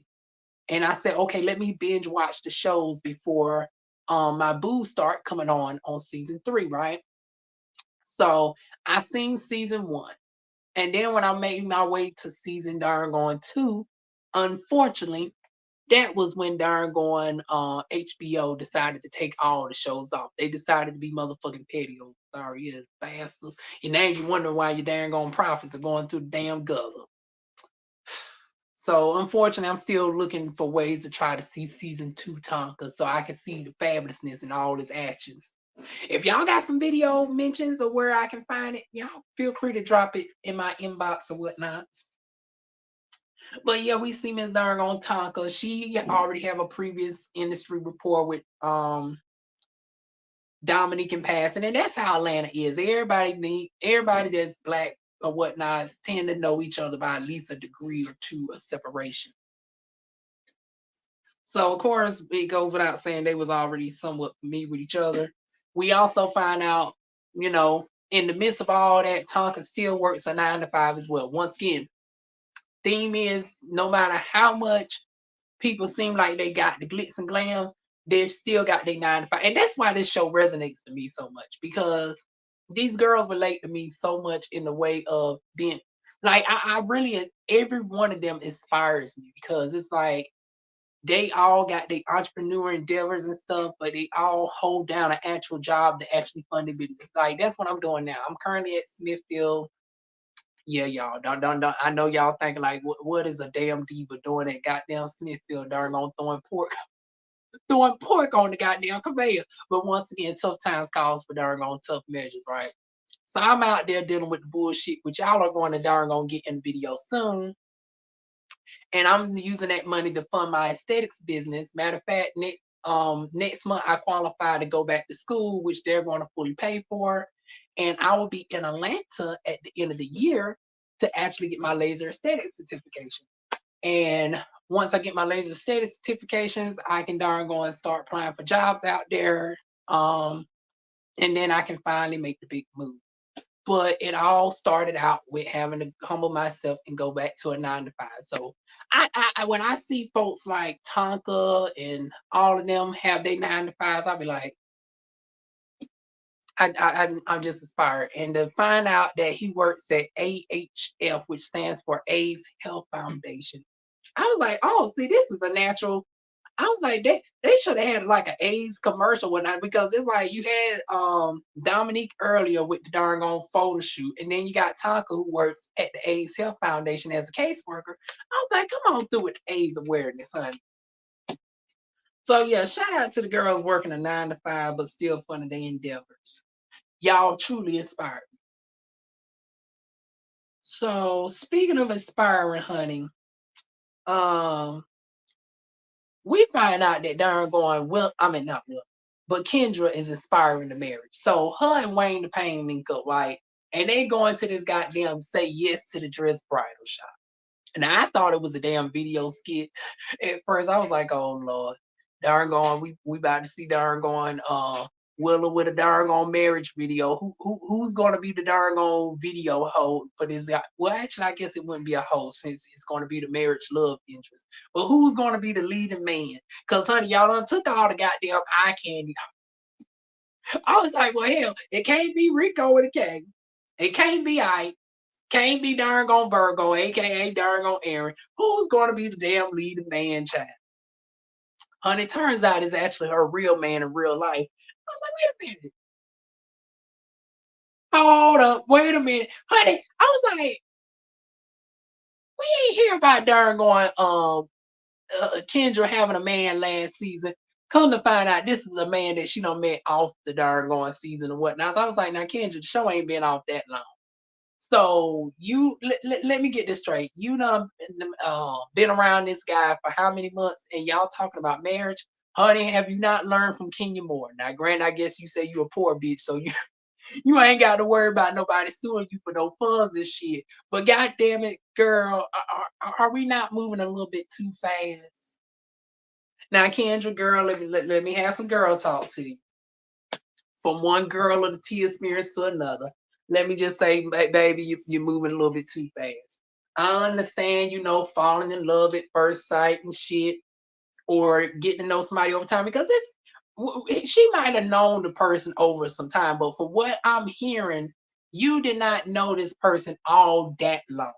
And I said, okay, let me binge watch the shows before my boo start coming on season 3, right? So I seen season 1. And then when I made my way to season darn going 2, unfortunately, that was when darn going HBO decided to take all the shows off. They decided to be motherfucking petty. Oh, sorry, yes, bastards. And now you wonder why your darn going profits are going to the damn gutter. So unfortunately, I'm still looking for ways to try to see season 2 Tonka so I can see the fabulousness in all his actions. If y'all got some video mentions of where I can find it, y'all feel free to drop it in my inbox or whatnot. But yeah, we see Miss Darn Tonka. She already have a previous industry rapport with Dominique and Passing, and that's how Atlanta is. Everybody that's black or whatnot tend to know each other by at least a degree or two of separation. So of course, it goes without saying they was already somewhat familiar with each other. We also find out, in the midst of all that, Tonka still works a 9 to 5 as well. Once again, theme is no matter how much people seem like they got the glitz and glams, they still got their 9 to 5. And that's why this show resonates to me so much, because these girls relate to me so much in the way of being like, I really, every one of them inspires me, because it's like they all got their entrepreneur endeavors and stuff, but they all hold down an actual job to actually fund their business. Like that's what I'm doing now. I'm currently at Smithfield. Yeah, y'all. Don't. I know y'all thinking like, what is a damn diva doing at goddamn Smithfield? Darn on throwing pork on the goddamn conveyor. But once again, tough times calls for darn on tough measures, right? So I'm out there dealing with the bullshit, which y'all are going to darn on get in the video soon. And I'm using that money to fund my aesthetics business. Matter of fact, next month I qualify to go back to school, which they're going to fully pay for, and I will be in Atlanta at the end of the year to actually get my laser aesthetics certification. And once I get my laser aesthetics certifications, I can darn go and start applying for jobs out there, and then I can finally make the big move. But it all started out with having to humble myself and go back to a 9 to 5. So when I see folks like Tonka and all of them have their 9 to 5s, I'll be like, I'm just inspired. And to find out that he works at AHF, which stands for AIDS Health Foundation, I was like, oh, see, this is a natural. I was like, they should have had like an AIDS commercial with that, because it's like you had Dominique earlier with the darn on photo shoot, and then you got Tonka who works at the AIDS Health Foundation as a caseworker. I was like, come on through with AIDS awareness, honey. So yeah, shout out to the girls working a 9 to 5, but still funding their endeavors. Y'all truly inspired me. So speaking of inspiring, honey, um, we find out that darn going well, I mean not Will, but Kendra is inspiring the marriage. So her and Wayne the Pain link up, right? And they going to this goddamn say yes to the dress bridal shop. And I thought it was a damn video skit. At first, I was like, "Oh Lord, darn going, we about to see darn going, Willa with a darn on marriage video. Who's going to be the darn on video hoe for this? Well, actually, I guess it wouldn't be a hoe since it's going to be the marriage love interest. But who's going to be the leading man? Cause honey, y'all done took all the goddamn eye candy. I was like, well, hell, it can't be Rico with a K. It can't be I. Can't be darn on Virgo, aka darn on Aaron. Who's going to be the damn leading man, child? Honey, it turns out it's actually her real man in real life. I was like, wait a minute. Hold up, wait a minute. Honey, I was like, we ain't hear about darn going Kendra having a man last season. Come to find out, this is a man that she done met off the darn going season and whatnot. So I was like, now Kendra, the show ain't been off that long. So you let me get this straight. You done been around this guy for how many months, and y'all talking about marriage? Honey, have you not learned from Kenya Moore? Now, granted, I guess you say you a poor bitch, so you ain't got to worry about nobody suing you for no funds and shit. But goddamn it, girl, are we not moving a little bit too fast? Now, Kendra, girl, let me have some girl talk to you. From one girl of the tea experience to another. Let me just say, baby, you're moving a little bit too fast. I understand, falling in love at first sight and shit, or getting to know somebody over time because she might have known the person over some time, but for what I'm hearing, you did not know this person all that long.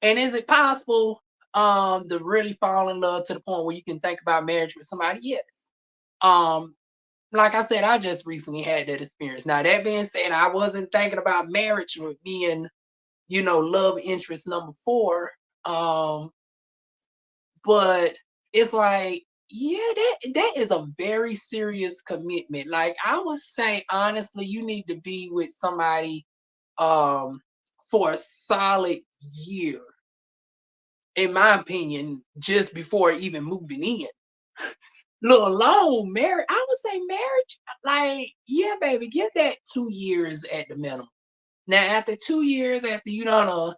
And is it possible to really fall in love to the point where you can think about marriage with somebody? Yes. Um, like I said, I just recently had that experience. Now, that being said, I wasn't thinking about marriage with being, love interest number 4. But it's like, yeah, that is a very serious commitment. Like, I would say honestly, you need to be with somebody for a solid year, in my opinion, just before even moving in. Let alone marriage. I would say marriage, like, yeah, baby, give that 2 years at the minimum. Now, after 2 years, after you done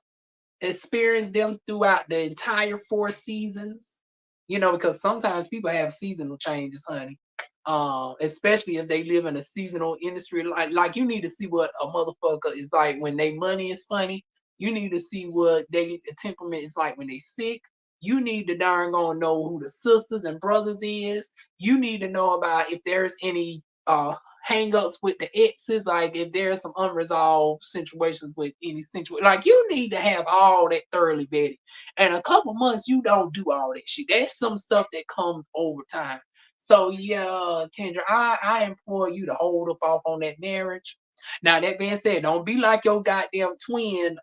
experience them throughout the entire 4 seasons, because sometimes people have seasonal changes, honey. Especially if they live in a seasonal industry, like you need to see what a motherfucker is like when they money is funny. You need to see what they the temperament is like when they sick. You need to darn gonna know who the sisters and brothers is. You need to know about if there's any hang-ups with the exes, like if there's some unresolved situations with any situation. Like, you need to have all that thoroughly vetted. And a couple months, you don't do all that shit. That's some stuff that comes over time. So yeah, Kendra, I implore you to hold up off on that marriage. Now, that being said, don't be like your goddamn twin,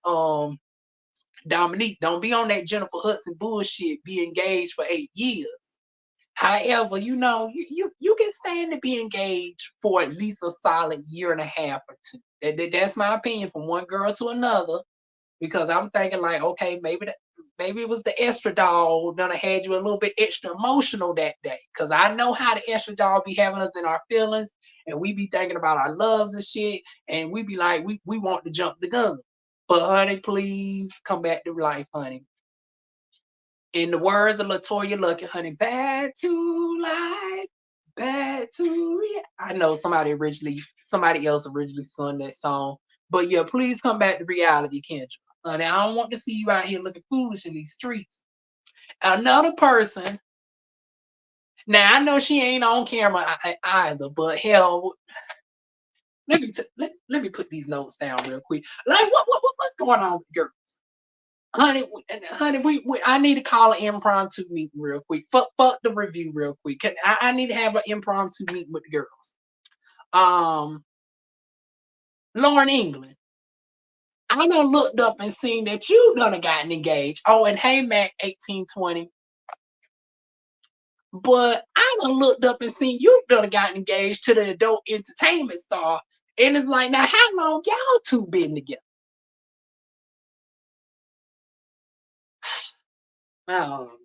Dominique. Don't be on that Jennifer Hudson bullshit. Be engaged for 8 years. However, you can stand to be engaged for at least a solid year and a half or two. That's my opinion from one girl to another, because I'm thinking like, okay, maybe it was the estradiol that had you a little bit extra emotional that day. Cause I know how the estradiol be having us in our feelings, and we be thinking about our loves and shit, and we be like, we want to jump the gun. But honey, please come back to life, honey. In the words of Latoya Luckett, honey, bad to life, bad to I know somebody else originally sung that song. But yeah, please come back to reality, Kendra. Honey, I don't want to see you out here looking foolish in these streets. Another person, now I know she ain't on camera either, but hell, let me put these notes down real quick. Like, what's going on with girls? Honey, I need to call an impromptu meeting real quick. Fuck the review real quick. I need to have an impromptu meeting with the girls. Lauren England, I done looked up and seen that you done gotten engaged. Oh, and hey, Mac 1820. But I done looked up and seen you done gotten engaged to the adult entertainment star. And it's like, now how long y'all two been together? Um,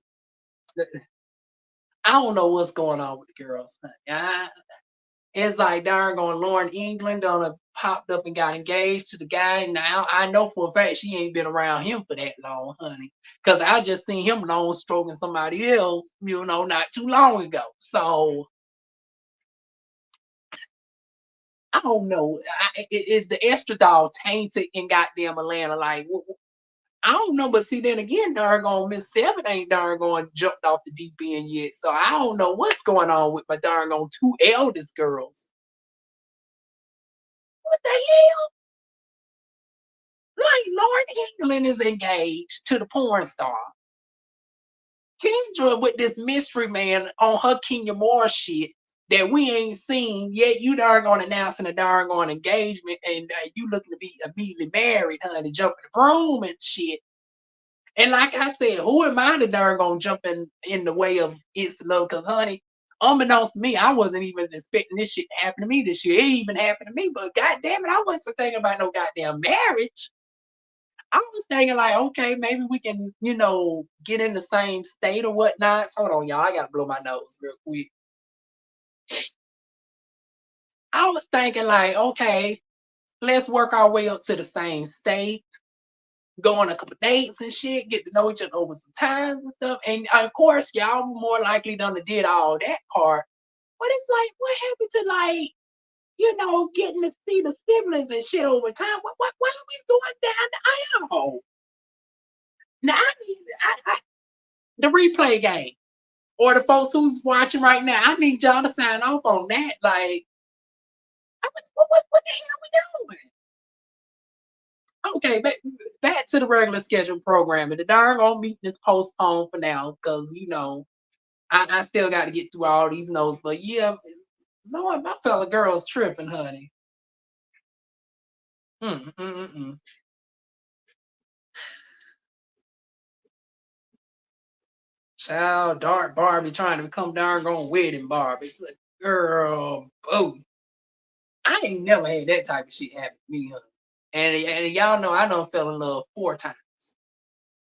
I don't know what's going on with the girls. It's like, darn going, Lauren England done popped up and got engaged to the guy. Now I know for a fact she ain't been around him for that long, honey. Cause I just seen him long stroking somebody else, not too long ago. So I don't know. Is the estradiol tainted in goddamn Atlanta? Like, I don't know. But see, then again, darn going, Miss Seven ain't darn going jumped off the deep end yet. So I don't know what's going on with my darn on two eldest girls. What the hell? Like, Lauren England is engaged to the porn star. Kendra with this mystery man on her Kenya Moore shit that we ain't seen yet. You darn gonna announcing a darn going engagement, and you looking to be immediately married, honey, jumping the broom and shit. And like I said, who am I to darn gonna jump in the way of instant love? Cause honey, unbeknownst to me, I wasn't even expecting this shit to happen to me this year. It even happened to me, but god damn it, I wasn't thinking about no goddamn marriage. I was thinking like, okay, maybe we can, get in the same state or whatnot. Hold on, y'all. I gotta blow my nose real quick. I was thinking like, okay, let's work our way up to the same state, go on a couple dates and shit, get to know each other over some times and stuff. And of course, y'all more likely done did all that part. But it's like, what happened to like, getting to see the siblings and shit over time? Why are we going down the aisle? Now I need the replay game. Or the folks who's watching right now, I need y'all to sign off on that. Like, what the hell are we doing? Okay, back to the regular scheduled programming. The darn old meeting is postponed for now because I still got to get through all these notes. But yeah, Lord, my fellow girl's tripping, honey. Mm, mm, mm, mm. Child, dark Barbie trying to become darn gone wedding Barbie. Like, girl, oh, I ain't never had that type of shit happen to me, honey. And y'all know I done fell in love 4 times.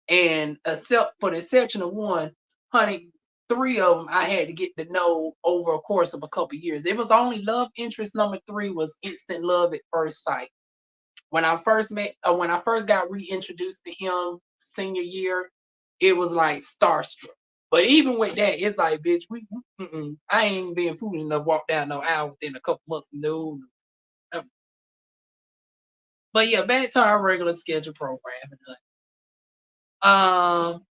And except for the exception of one, honey, 3 of them I had to get to know over a course of a couple years. It was only love interest number 3 was instant love at first sight. When I first when I first got reintroduced to him senior year, it was like starstruck. But even with that, it's like, bitch, I ain't being foolish enough to walk down no aisle within a couple months. No. But yeah, back to our regular schedule programming. Um,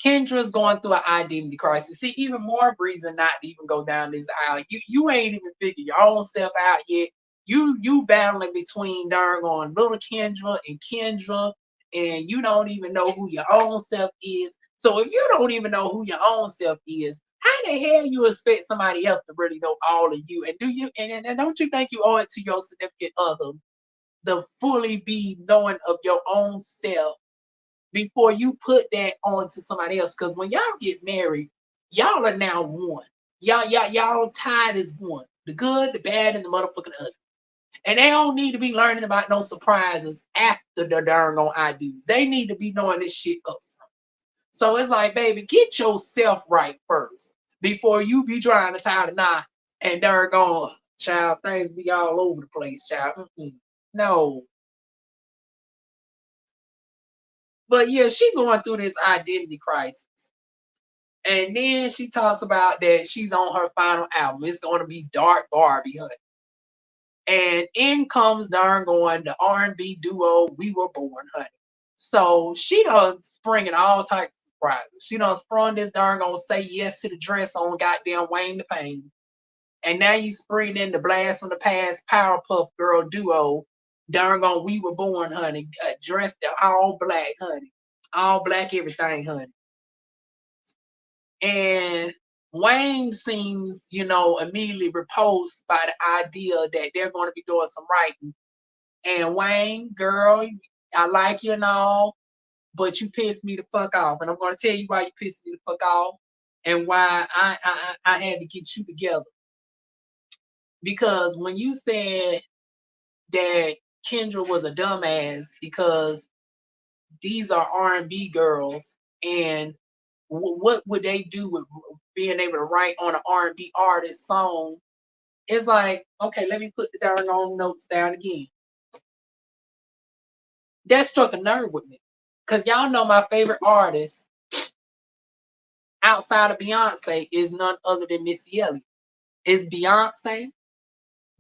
Kendra's going through an identity crisis. See, even more reason not to even go down this aisle. You ain't even figure your own self out yet. You battling between darn on little Kendra and Kendra, and you don't even know who your own self is. So if you don't even know who your own self is, how the hell you expect somebody else to really know all of you? And do you and don't you think you owe it to your significant other to fully be knowing of your own self before you put that on to somebody else? Because when y'all get married, y'all are now one. Y'all tied as one. The good, the bad, and the motherfucking ugly. And they don't need to be learning about no surprises after the darn on I do's. They need to be knowing this shit up front. So it's like, baby, get yourself right first before you be trying to tie the knot and darn on, child, things be all over the place, child. No. But yeah, she going through this identity crisis. And then she talks about that she's on her final album. It's going to be Dark Barbie, honey. And in comes darn going the R&B duo We Were Born, honey. So she done springing all types of surprises. She done sprung this darn gonna say yes to the dress on goddamn Wayne the Pain. And now you spring in the Blast from the Past Powerpuff Girl duo. Darn gone We Were Born, honey. Dressed all black, honey. All black everything, honey. And Wayne seems, immediately repulsed by the idea that they're going to be doing some writing. And Wayne, girl, I like you and all, but you pissed me the fuck off. And I'm going to tell you why you pissed me the fuck off and why I had to get you together. Because when you said that Kendra was a dumbass because these are R&B girls, and what would they do with being able to write on an R&B artist song? It's like, okay, let me put the darn on notes down again. That struck a nerve with me. Because y'all know my favorite artist outside of Beyonce is none other than Missy Elliott. It's Beyonce,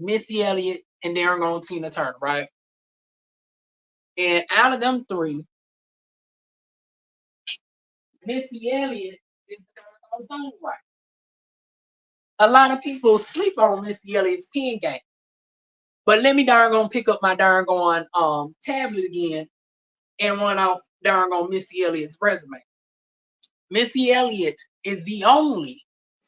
Missy Elliott, and darn on Tina Turner, right? And out of them 3, Missy Elliott is the songwriter. A lot of people sleep on Missy Elliott's pen game. But let me darn gonna pick up my darn going tablet again and run off darn on Missy Elliott's resume. Missy Elliott is the only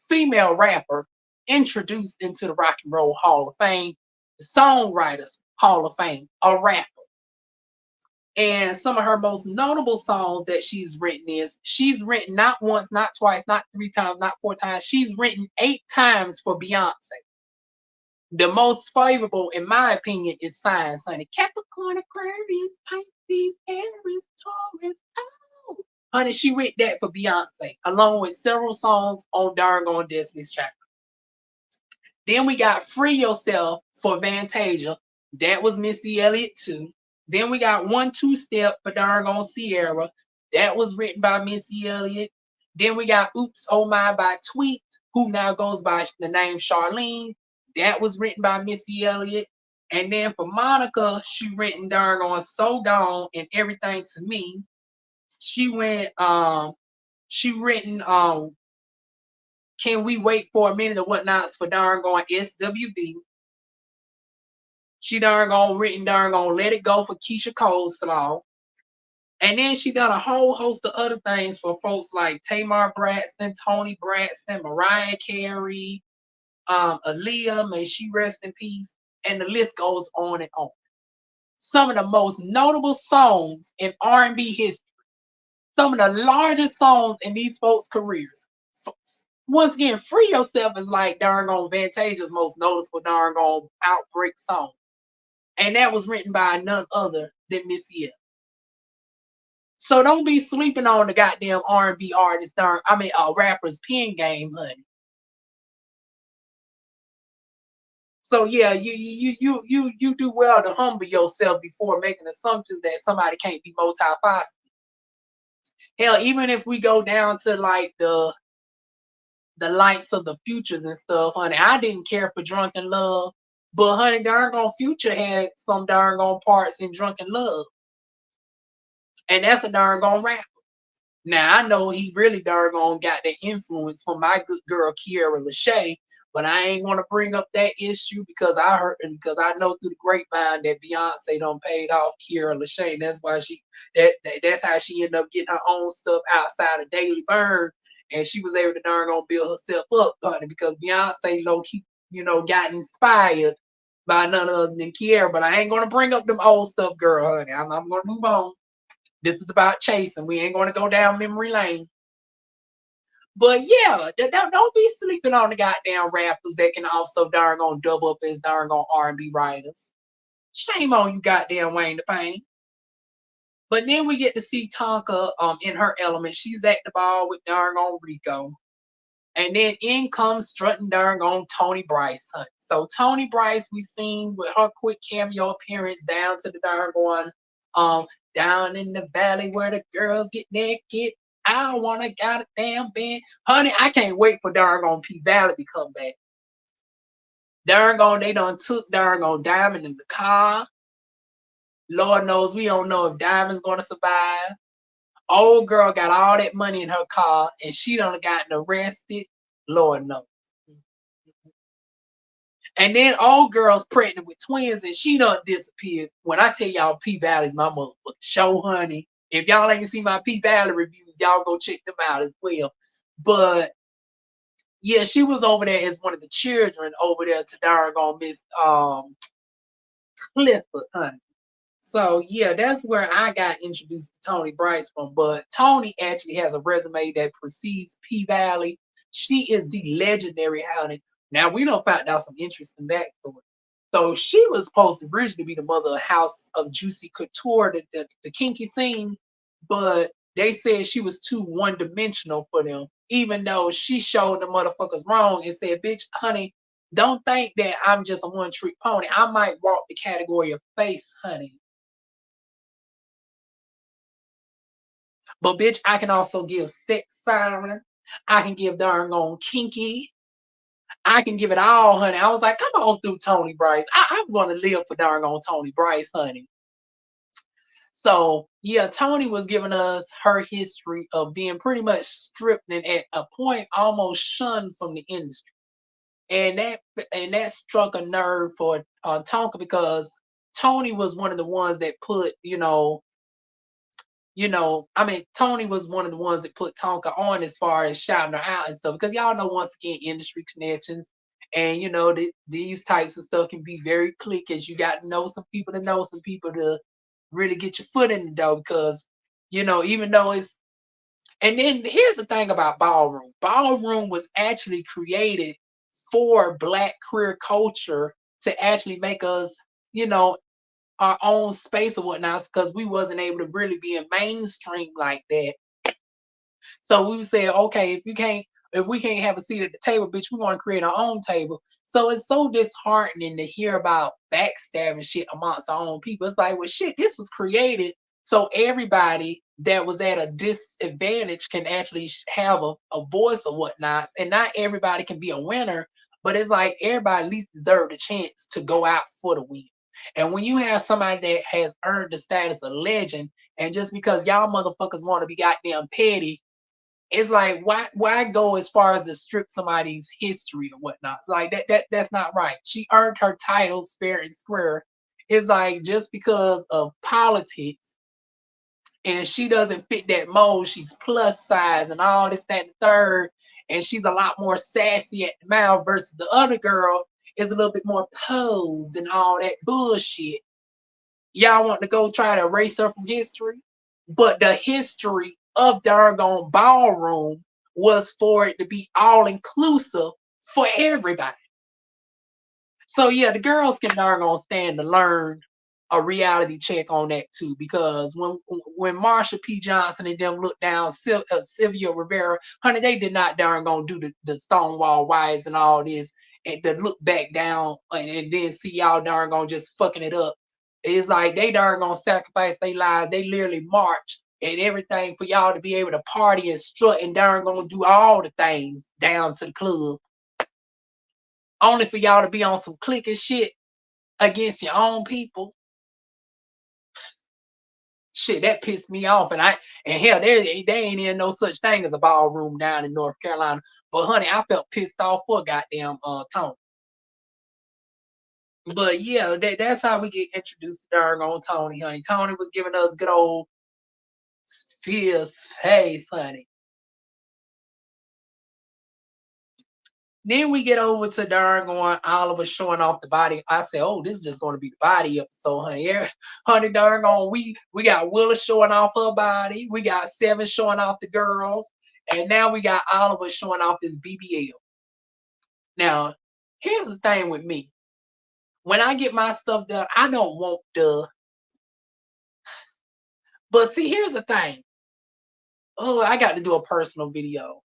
female rapper introduced into the Rock and Roll Hall of Fame, the Songwriters Hall of Fame, a rapper. And some of her most notable songs that she's written not once, not twice, not 3 times, not 4 times. She's written 8 times for Beyonce. The most favorable, in my opinion, is Signs, honey. Capricorn, Aquarius, Pisces, Aries, Taurus. Oh, honey, she wrote that for Beyonce, along with several songs on Darn Destiny's Child. Then we got Free Yourself for Fantasia. That was Missy Elliott too. Then we got 1-2 Step for Darn Sierra. That was written by Missy Elliott. Then we got Oops Oh My by Tweet, who now goes by the name Charlene. That was written by Missy Elliott. And then for Monica, she written Darn So Gone and Everything to Me. She she written Can We Wait for a Minute or Whatnots for Darn SWV. She written Let It Go for Keisha Coleslaw. And then she done a whole host of other things for folks like Tamar Braxton, Tony Braxton, Mariah Carey, Aaliyah, may she rest in peace. And the list goes on and on. Some of the most notable songs in R&B history. Some of the largest songs in these folks' careers. Once again, Free Yourself is like Fantasia's most noticeable outbreak song. And that was written by none other than Missy Elliott. So don't be sleeping on the goddamn R&B artist, rappers pen game, honey. So yeah, you do well to humble yourself before making assumptions that somebody can't be multifaceted. Hell, even if we go down to like the lights of the Futures and stuff, honey, I didn't care for Drunken Love, but honey, Future had some parts in Drunken Love, and that's a rap. Now I know he really got the influence from my good girl Kiara Lachey, but I ain't gonna bring up that issue because I know through the grapevine that Beyonce done paid off Kiara Lachey. And that's why that's how she ended up getting her own stuff outside of Daily Burn, and she was able to build herself up, honey, because Beyonce low key, got inspired by none other than Kiara. But I ain't gonna bring up them old stuff, girl, honey. I'm gonna move on. This is about chasing. We ain't going to go down memory lane. But yeah, don't be sleeping on the goddamn rappers that can also double up as R&B writers. Shame on you, goddamn Wayne the Pain. But then we get to see Tonka in her element. She's at the ball with Rico. And then in comes strutting Tony Bryce, honey. So Tony Bryce, we seen with her quick cameo appearance down to the down in the valley where the girls get naked. I wanna got a damn band. Honey, I can't wait for P Valley to come back. They done took Diamond in the car. Lord knows we don't know if Diamond's gonna survive. Old girl got all that money in her car and she done gotten arrested. Lord knows. And then old girl's pregnant with twins and she done disappeared. When I tell y'all P Valley's my motherfucking show, honey. If y'all ain't seen my P Valley reviews, y'all go check them out as well. But yeah, she was over there as one of the children over there to Miss Clifford, honey. So yeah, that's where I got introduced to Tony Bryce from. But Tony actually has a resume that precedes P Valley. She is the legendary, honey. Now we don't find out some interesting backstory. So she was supposed to originally be the mother of House of Juicy Couture, the kinky scene, but they said she was too one-dimensional for them, even though she showed the motherfuckers wrong and said, bitch, honey, don't think that I'm just a one-trick pony. I might walk the category of face, honey. But bitch, I can also give sex siren. I can give kinky. I can give it all, honey. I was like, come on through Tony Bryce. I'm going to live for Tony Bryce, honey. So yeah, Tony was giving us her history of being pretty much stripped and at a point almost shunned from the industry. And that struck a nerve for Tonka because Tony was one of the ones that put, Tony was one of the ones that put Tonka on as far as shouting her out and stuff. Because y'all know, once again, industry connections. And, these types of stuff can be very cliquish. You got to know some people to really get your foot in the door. Because, even though it's... And then here's the thing about Ballroom. Ballroom was actually created for Black queer culture to actually make us, you know, our own space or whatnot, because we wasn't able to really be in mainstream like that. So we said, okay, if we can't have a seat at the table, bitch, we want to create our own table. So it's so disheartening to hear about backstabbing shit amongst our own people. It's like, well, shit, this was created so everybody that was at a disadvantage can actually have a voice or whatnot. And not everybody can be a winner, but it's like everybody at least deserved a chance to go out for the win. And when you have somebody that has earned the status of legend, and just because y'all motherfuckers want to be goddamn petty, it's like why go as far as to strip somebody's history or whatnot? It's like that's not right. She earned her title fair and square. It's like just because of politics and she doesn't fit that mold, she's plus size and all this, that, and the third, and she's a lot more sassy at the mouth versus the other girl is a little bit more posed and all that bullshit. Y'all want to go try to erase her from history, but the history of Dargon Ballroom was for it to be all inclusive for everybody. So yeah, the girls can darn stand to learn a reality check on that too, because when Marsha P. Johnson and them looked down Sylvia Rivera, honey, they did not darn gonna do the Stonewall Wives and all this and to look back down and then see y'all darn gonna just fucking it up. It's like they darn gonna sacrifice their lives. They literally march and everything for y'all to be able to party and strut and darn gonna do all the things down to the club. Only for y'all to be on some clicking shit against your own people. Shit, that pissed me off. And hell, there ain't even no such thing as a ballroom down in North Carolina. But honey, I felt pissed off for goddamn Tony. But yeah, that's how we get introduced to darn on Tony, honey. Tony was giving us good old fierce face, honey. Then we get over to darn going Oliver showing off the body. I said, oh, this is just going to be the body episode, honey. Yeah, honey, darn on we got Willa showing off her body. We got Seven showing off the girls. And now we got Oliver showing off this BBL. Now, here's the thing with me. When I get my stuff done, I don't want the. But see, here's the thing. Oh, I got to do a personal video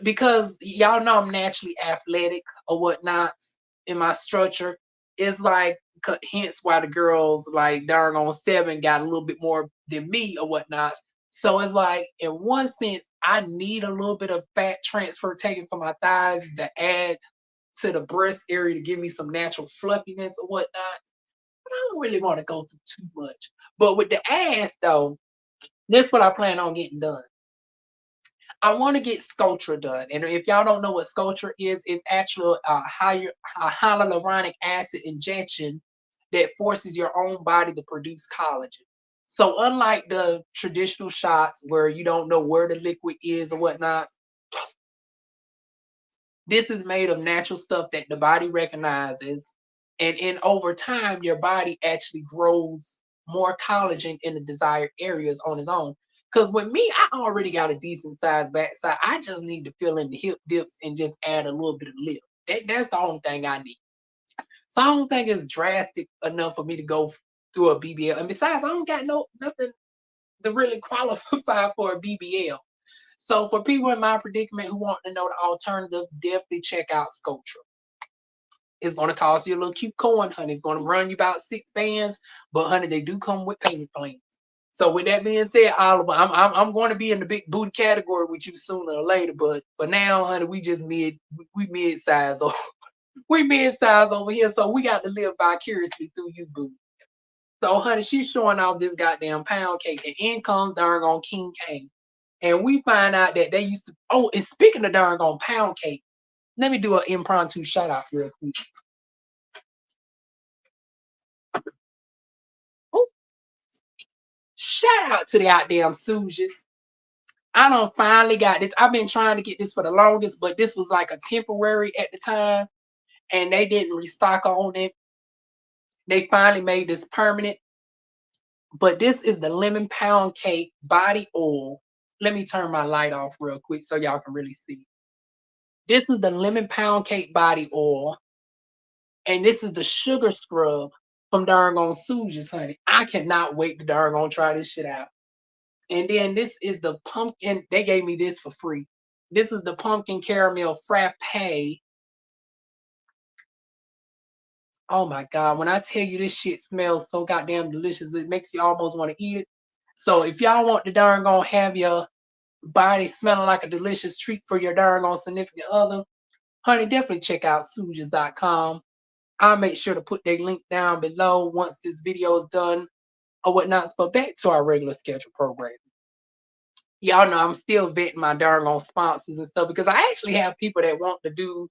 because y'all know I'm naturally athletic or whatnot in my structure. It's like hence why the girls like darn on Seven got a little bit more than me or whatnot. So it's like in one sense, I need a little bit of fat transfer taken from my thighs to add to the breast area to give me some natural fluffiness or whatnot. But I don't really want to go through too much. But with the ass though, that's what I plan on getting done. I want to get sculpture done. And if y'all don't know what sculpture is, it's actually a hyaluronic acid injection that forces your own body to produce collagen. So unlike the traditional shots where you don't know where the liquid is or whatnot, this is made of natural stuff that the body recognizes. And in over time, your body actually grows more collagen in the desired areas on its own. Because with me, I already got a decent sized backside. I just need to fill in the hip dips and just add a little bit of lip. That's the only thing I need. So I don't think it's drastic enough for me to go through a BBL. And besides, I don't got nothing to really qualify for a BBL. So for people in my predicament who want to know the alternative, definitely check out Sculpture. It's going to cost you a little cute coin, honey. It's going to run you about 6 bands, but honey, they do come with payment plans. So with that being said, Oliver, I'm going to be in the big booty category with you sooner or later. But for now, honey, we just we mid size we mid size over here. So we got to live vicariously through you, boo. So honey, she's showing off this goddamn pound cake, and in comes darn on King Kane. And we find out that they used to. Oh, and speaking of darn on pound cake, let me do an impromptu shout out real quick. Oh, shout out to the goddamn Sujas. I don't finally got this. I've been trying to get this for the longest, but this was like a temporary at the time, and they didn't restock on it. They finally made this permanent. But this is the lemon pound cake body oil. Let me turn my light off real quick so y'all can really see. This is the lemon pound cake body oil. And this is the sugar scrub from darn on Sujas, honey. I cannot wait to darn on try this shit out. And then this is the pumpkin. They gave me this for free. This is the pumpkin caramel frappe. Oh my God. When I tell you this shit smells so goddamn delicious, it makes you almost want to eat it. So if y'all want to darn gonna have your body smelling like a delicious treat for your darn on significant other, honey, definitely check out Sujas.com. I'll make sure to put their link down below once this video is done or whatnot. But back to our regular schedule program. Y'all know I'm still vetting my darn on sponsors and stuff because I actually have people that want to do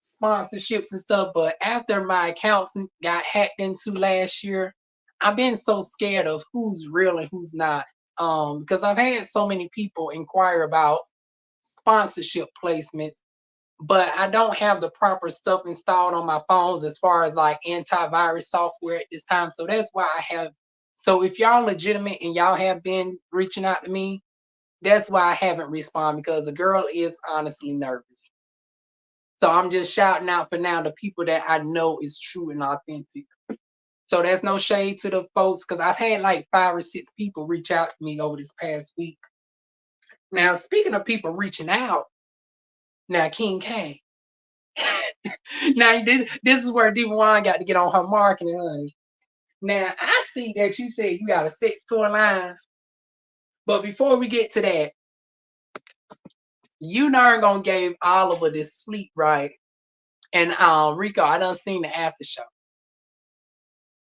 sponsorships and stuff. But after my accounts got hacked into last year, I've been so scared of who's real and who's not. Because I've had so many people inquire about sponsorship placements, but I don't have the proper stuff installed on my phones as far as like antivirus software at this time. So that's why I have. So if y'all legitimate and y'all have been reaching out to me, that's why I haven't responded because the girl is honestly nervous. So I'm just shouting out for now the people that I know is true and authentic. So there's no shade to the folks because I've had like 5 or 6 people reach out to me over this past week. Now, speaking of people reaching out, now King K. Now this is where DivaWuan got to get on her marketing, honey. Now I see that you said you got a sex toy line, but before we get to that, you darn gonna gave Oliver this fleet, right? And Rico, I done seen the after show.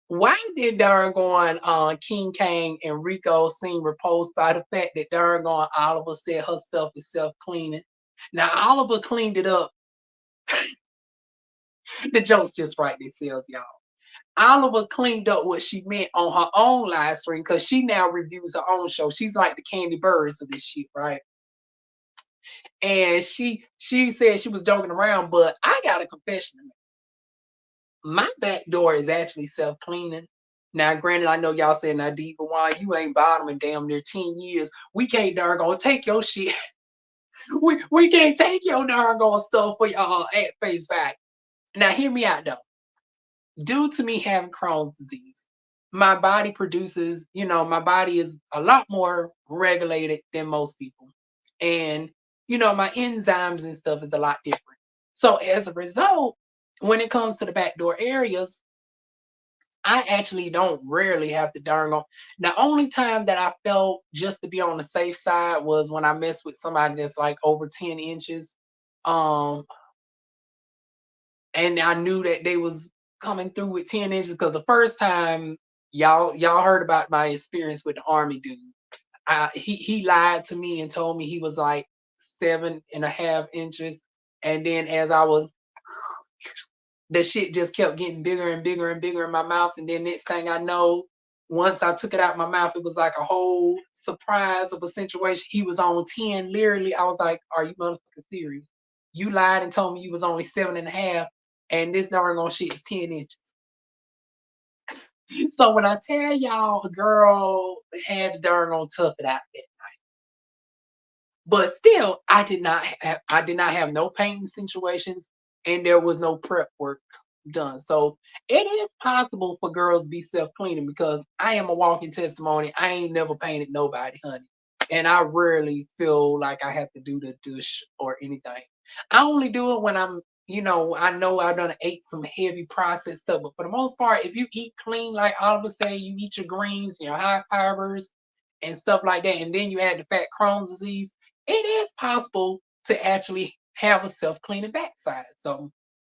Why did darn going King Kang and Rico seem repulsed by the fact that darn going Oliver said her stuff is self-cleaning? Now Oliver cleaned it up. The jokes just write themselves, y'all. Oliver cleaned up what she meant on her own live stream because she now reviews her own show. She's like the Candy Birds of this shit, right? And she said she was joking around, but I got a confession to make. My back door is actually self-cleaning. Now, granted, I know y'all saying, now, DivaWuan, you ain't bottoming damn near 10 years. We can't darn gonna take your shit. we can't take your darn gonna stuff for y'all at face value. Now, hear me out though. Due to me having Crohn's disease, my body produces, my body is a lot more regulated than most people. And, my enzymes and stuff is a lot different. So as a result, when it comes to the backdoor areas, I actually don't rarely have to darn on. The only time that I felt just to be on the safe side was when I messed with somebody that's like over 10 inches. Um, and I knew that they was coming through with 10 inches because the first time y'all heard about my experience with the army dude. He lied to me and told me he was like 7.5 inches. And then as I was the shit just kept getting bigger and bigger and bigger in my mouth. And then next thing I know, once I took it out my mouth, it was like a whole surprise of a situation. He was on 10. Literally, I was like, are you motherfucking serious? You lied and told me you was only 7.5, and this darn on shit is 10 inches. So when I tell y'all a girl had the darn on tough it out there. But still, I did not have no painting situations and there was no prep work done. So it is possible for girls to be self-cleaning because I am a walking testimony. I ain't never painted nobody, honey. And I rarely feel like I have to do the douche or anything. I only do it when I'm, I know I've done ate some heavy processed stuff. But for the most part, if you eat clean, like Oliver say, you eat your greens, your high fibers and stuff like that, and then you add the fat Crohn's disease, it is possible to actually have a self-cleaning backside. So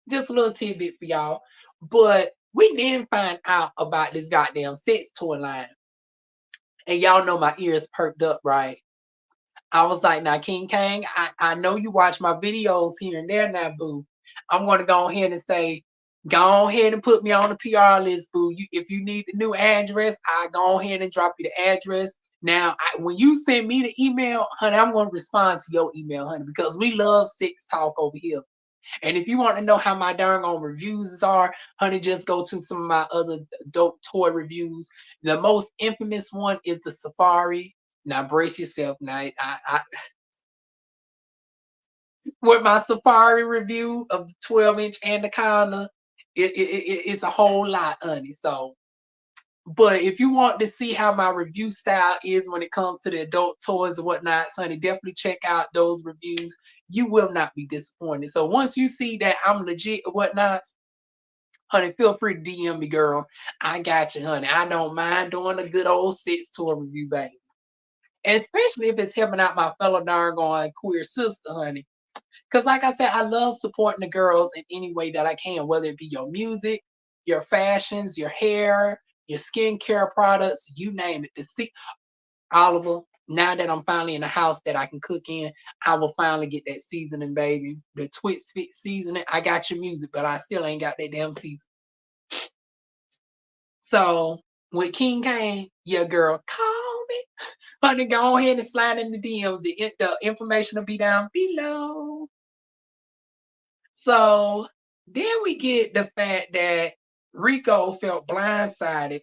just a little tidbit for y'all. But we didn't find out about this goddamn sex toy line. And y'all know my ears perked up, right? I was like, now, King Kang, I know you watch my videos here and there now, boo. I'm going to go ahead and say, go ahead and put me on the PR list, boo. If you need the new address, I go ahead and drop you the address. Now, when you send me the email, honey, I'm going to respond to your email, honey, because we love sex talk over here. And if you want to know how my darn on reviews are, honey, just go to some of my other dope toy reviews. The most infamous one is the Safari. Now brace yourself. Now, I with my Safari review of the 12-inch Anaconda, It's a whole lot, honey. So, but if you want to see how my review style is when it comes to the adult toys and whatnot, honey, definitely check out those reviews. You will not be disappointed. So once you see that I'm legit or whatnot, honey, feel free to DM me, girl. I got you, honey. I don't mind doing a good old six toy review, baby. Especially if it's helping out my fellow darn queer sister, honey. Because, like I said, I love supporting the girls in any way that I can, whether it be your music, your fashions, your hair, your skincare products, you name it. To see Oliver, now that I'm finally in a house that I can cook in, I will finally get that seasoning, baby. The Twix Fit seasoning. I got your music, but I still ain't got that damn seasoning. So with King Kane, yeah, girl, call me. Honey, go ahead and slide in the DMs. The information will be down below. So then we get the fact that Rico felt blindsided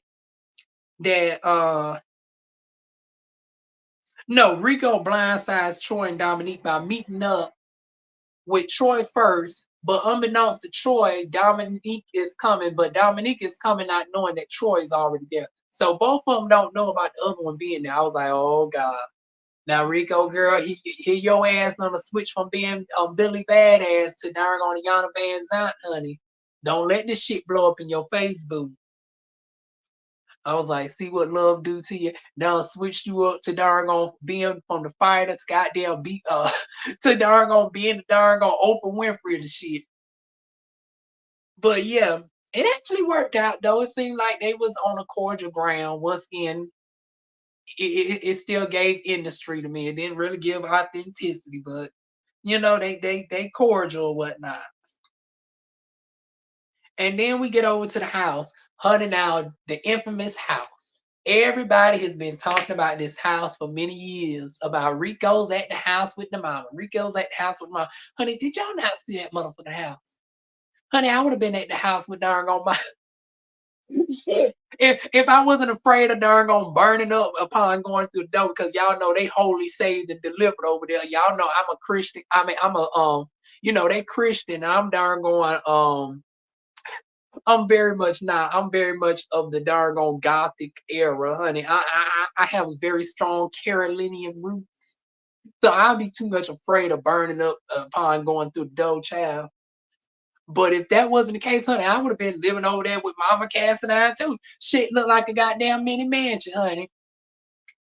that no, Rico blindsides Troy and Dominique by meeting up with Troy first, but unbeknownst to Troy, Dominique is coming, but Dominique is coming not knowing that Troy is already there. So both of them don't know about the other one being there. I was like, oh God. Now, Rico, girl, hear your ass on the switch from being Billy Badass to darn on Yana Van Zant, honey. Don't let this shit blow up in your face, boo. I was like, see what love do to you. Now switched you up to darn on being from the fire that's goddamn beat to darn on being the darn on Oprah Winfrey the shit. But yeah, it actually worked out though. It seemed like they was on a cordial ground. Once again, it still gave industry to me. It didn't really give authenticity, but you know, they cordial or whatnot. And then we get over to the house, hunting out the infamous house. Everybody has been talking about this house for many years. About Rico's at the house with the mama. Rico's at the house with mama. Honey, did y'all not see that motherfucking house? Honey, I would have been at the house with darn on my shit. If I wasn't afraid of darn on burning up upon going through the door, because y'all know they wholly saved and delivered over there. Y'all know I'm a Christian. I mean, I'm a you know, they Christian. I'm darn going I'm very much not. I'm very much of the darn on Gothic era, honey. I have a very strong Carolinian roots, so I'd be too much afraid of burning up upon going through the door, child. But if that wasn't the case, honey, I would have been living over there with Mama Cass and I too. Shit looked like a goddamn mini mansion, honey.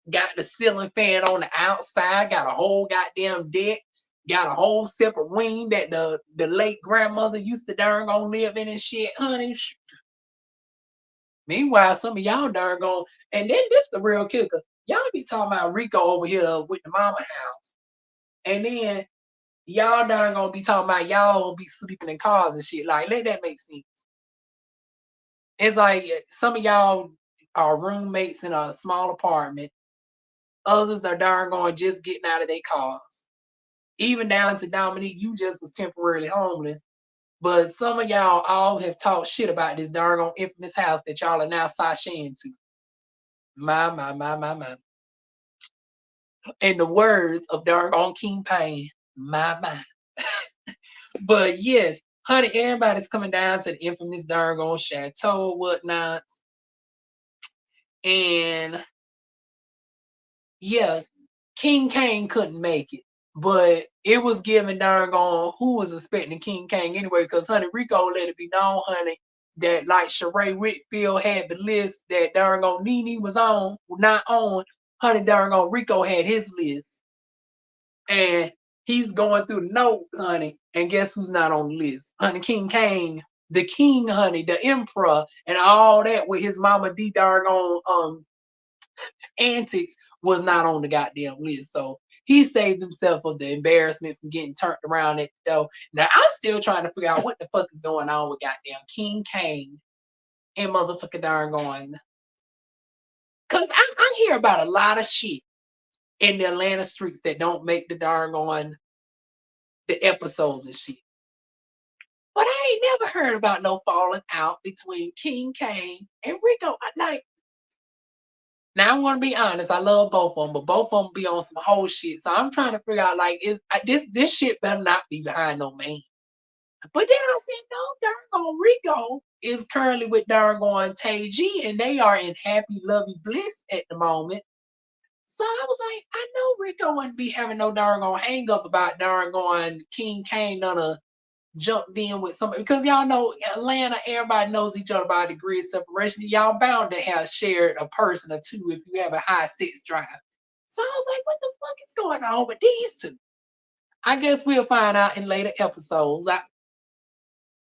Got the ceiling fan on the outside, got a whole goddamn deck, got a whole separate wing that the late grandmother used to darn on live in and shit, honey. Meanwhile, some of y'all darn gone, and then this the real kicker. Y'all be talking about Rico over here with the mama house. And then y'all darn gonna be talking about y'all be sleeping in cars and shit. Like, let that make sense. It's like some of y'all are roommates in a small apartment. Others are darn going just getting out of their cars. Even down to Dominique, you just was temporarily homeless. But some of y'all all have talked shit about this darn on infamous house that y'all are now sashaying to. My. In the words of darn on King Payne, my. But yes, honey, everybody's coming down to the infamous darn on chateau or whatnot. And yeah, King Kane couldn't make it. But it was given darn on who was expecting King Kane anyway, because honey, Rico let it be known, honey, that like Sheree Whitfield had the list that darn on Nene was on, not on, honey, darn on Rico had his list. And he's going through the note, honey, and guess who's not on the list? Honey, King Kane, the king, honey, the emperor, and all that with his mama D darn on antics was not on the goddamn list. So he saved himself of the embarrassment from getting turned around at the door. Now I'm still trying to figure out what the fuck is going on with goddamn King Kane and motherfucker darn going. Cause I hear about a lot of shit in the Atlanta streets that don't make the darn on the episodes and shit. But I ain't never heard about no falling out between King Kane and Rico. Like, now I want to be honest, I love both of them, but both of them be on some whole shit. So I'm trying to figure out like, is this shit better not be behind no man? But then I said, no, darn Rico is currently with darn Tay G, and they are in happy, lovey bliss at the moment. So I was like, I know Rico wouldn't be having no darn hang up about darn King Kane done jumped in with somebody, because y'all know Atlanta, everybody knows each other by a degree of separation. Y'all bound to have shared a person or two if you have a high sex drive. So I was like, what the fuck is going on with these two? I guess we'll find out in later episodes.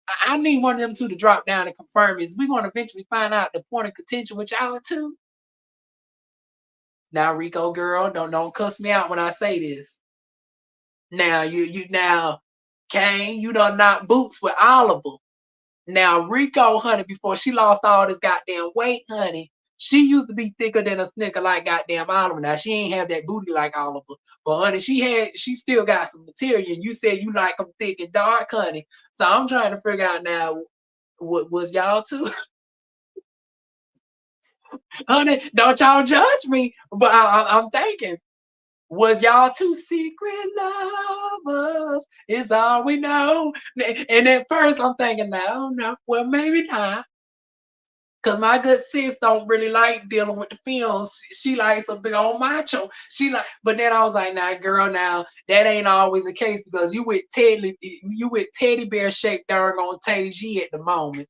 I need one of them two to drop down and confirm. Is we going to eventually find out the point of contention with y'all too? Now, Rico girl, don't cuss me out when I say this. Now now, Kane, you done knock boots with Oliver. Now, Rico, honey, before she lost all this goddamn weight, honey, she used to be thicker than a snicker like goddamn Oliver. Now, she ain't have that booty like Oliver. But, honey, she still got some material. And you said you like them thick and dark, honey. So I'm trying to figure out now, what was y'all too? Honey, don't y'all judge me. But I'm thinking, was y'all two secret lovers? Is all we know. And at first I'm thinking, no, well, maybe not. Cause my good sis don't really like dealing with the films. She likes a big old macho. But then I was like, nah, girl, now that ain't always the case, because you with teddy bear shaped darn on Tay G at the moment.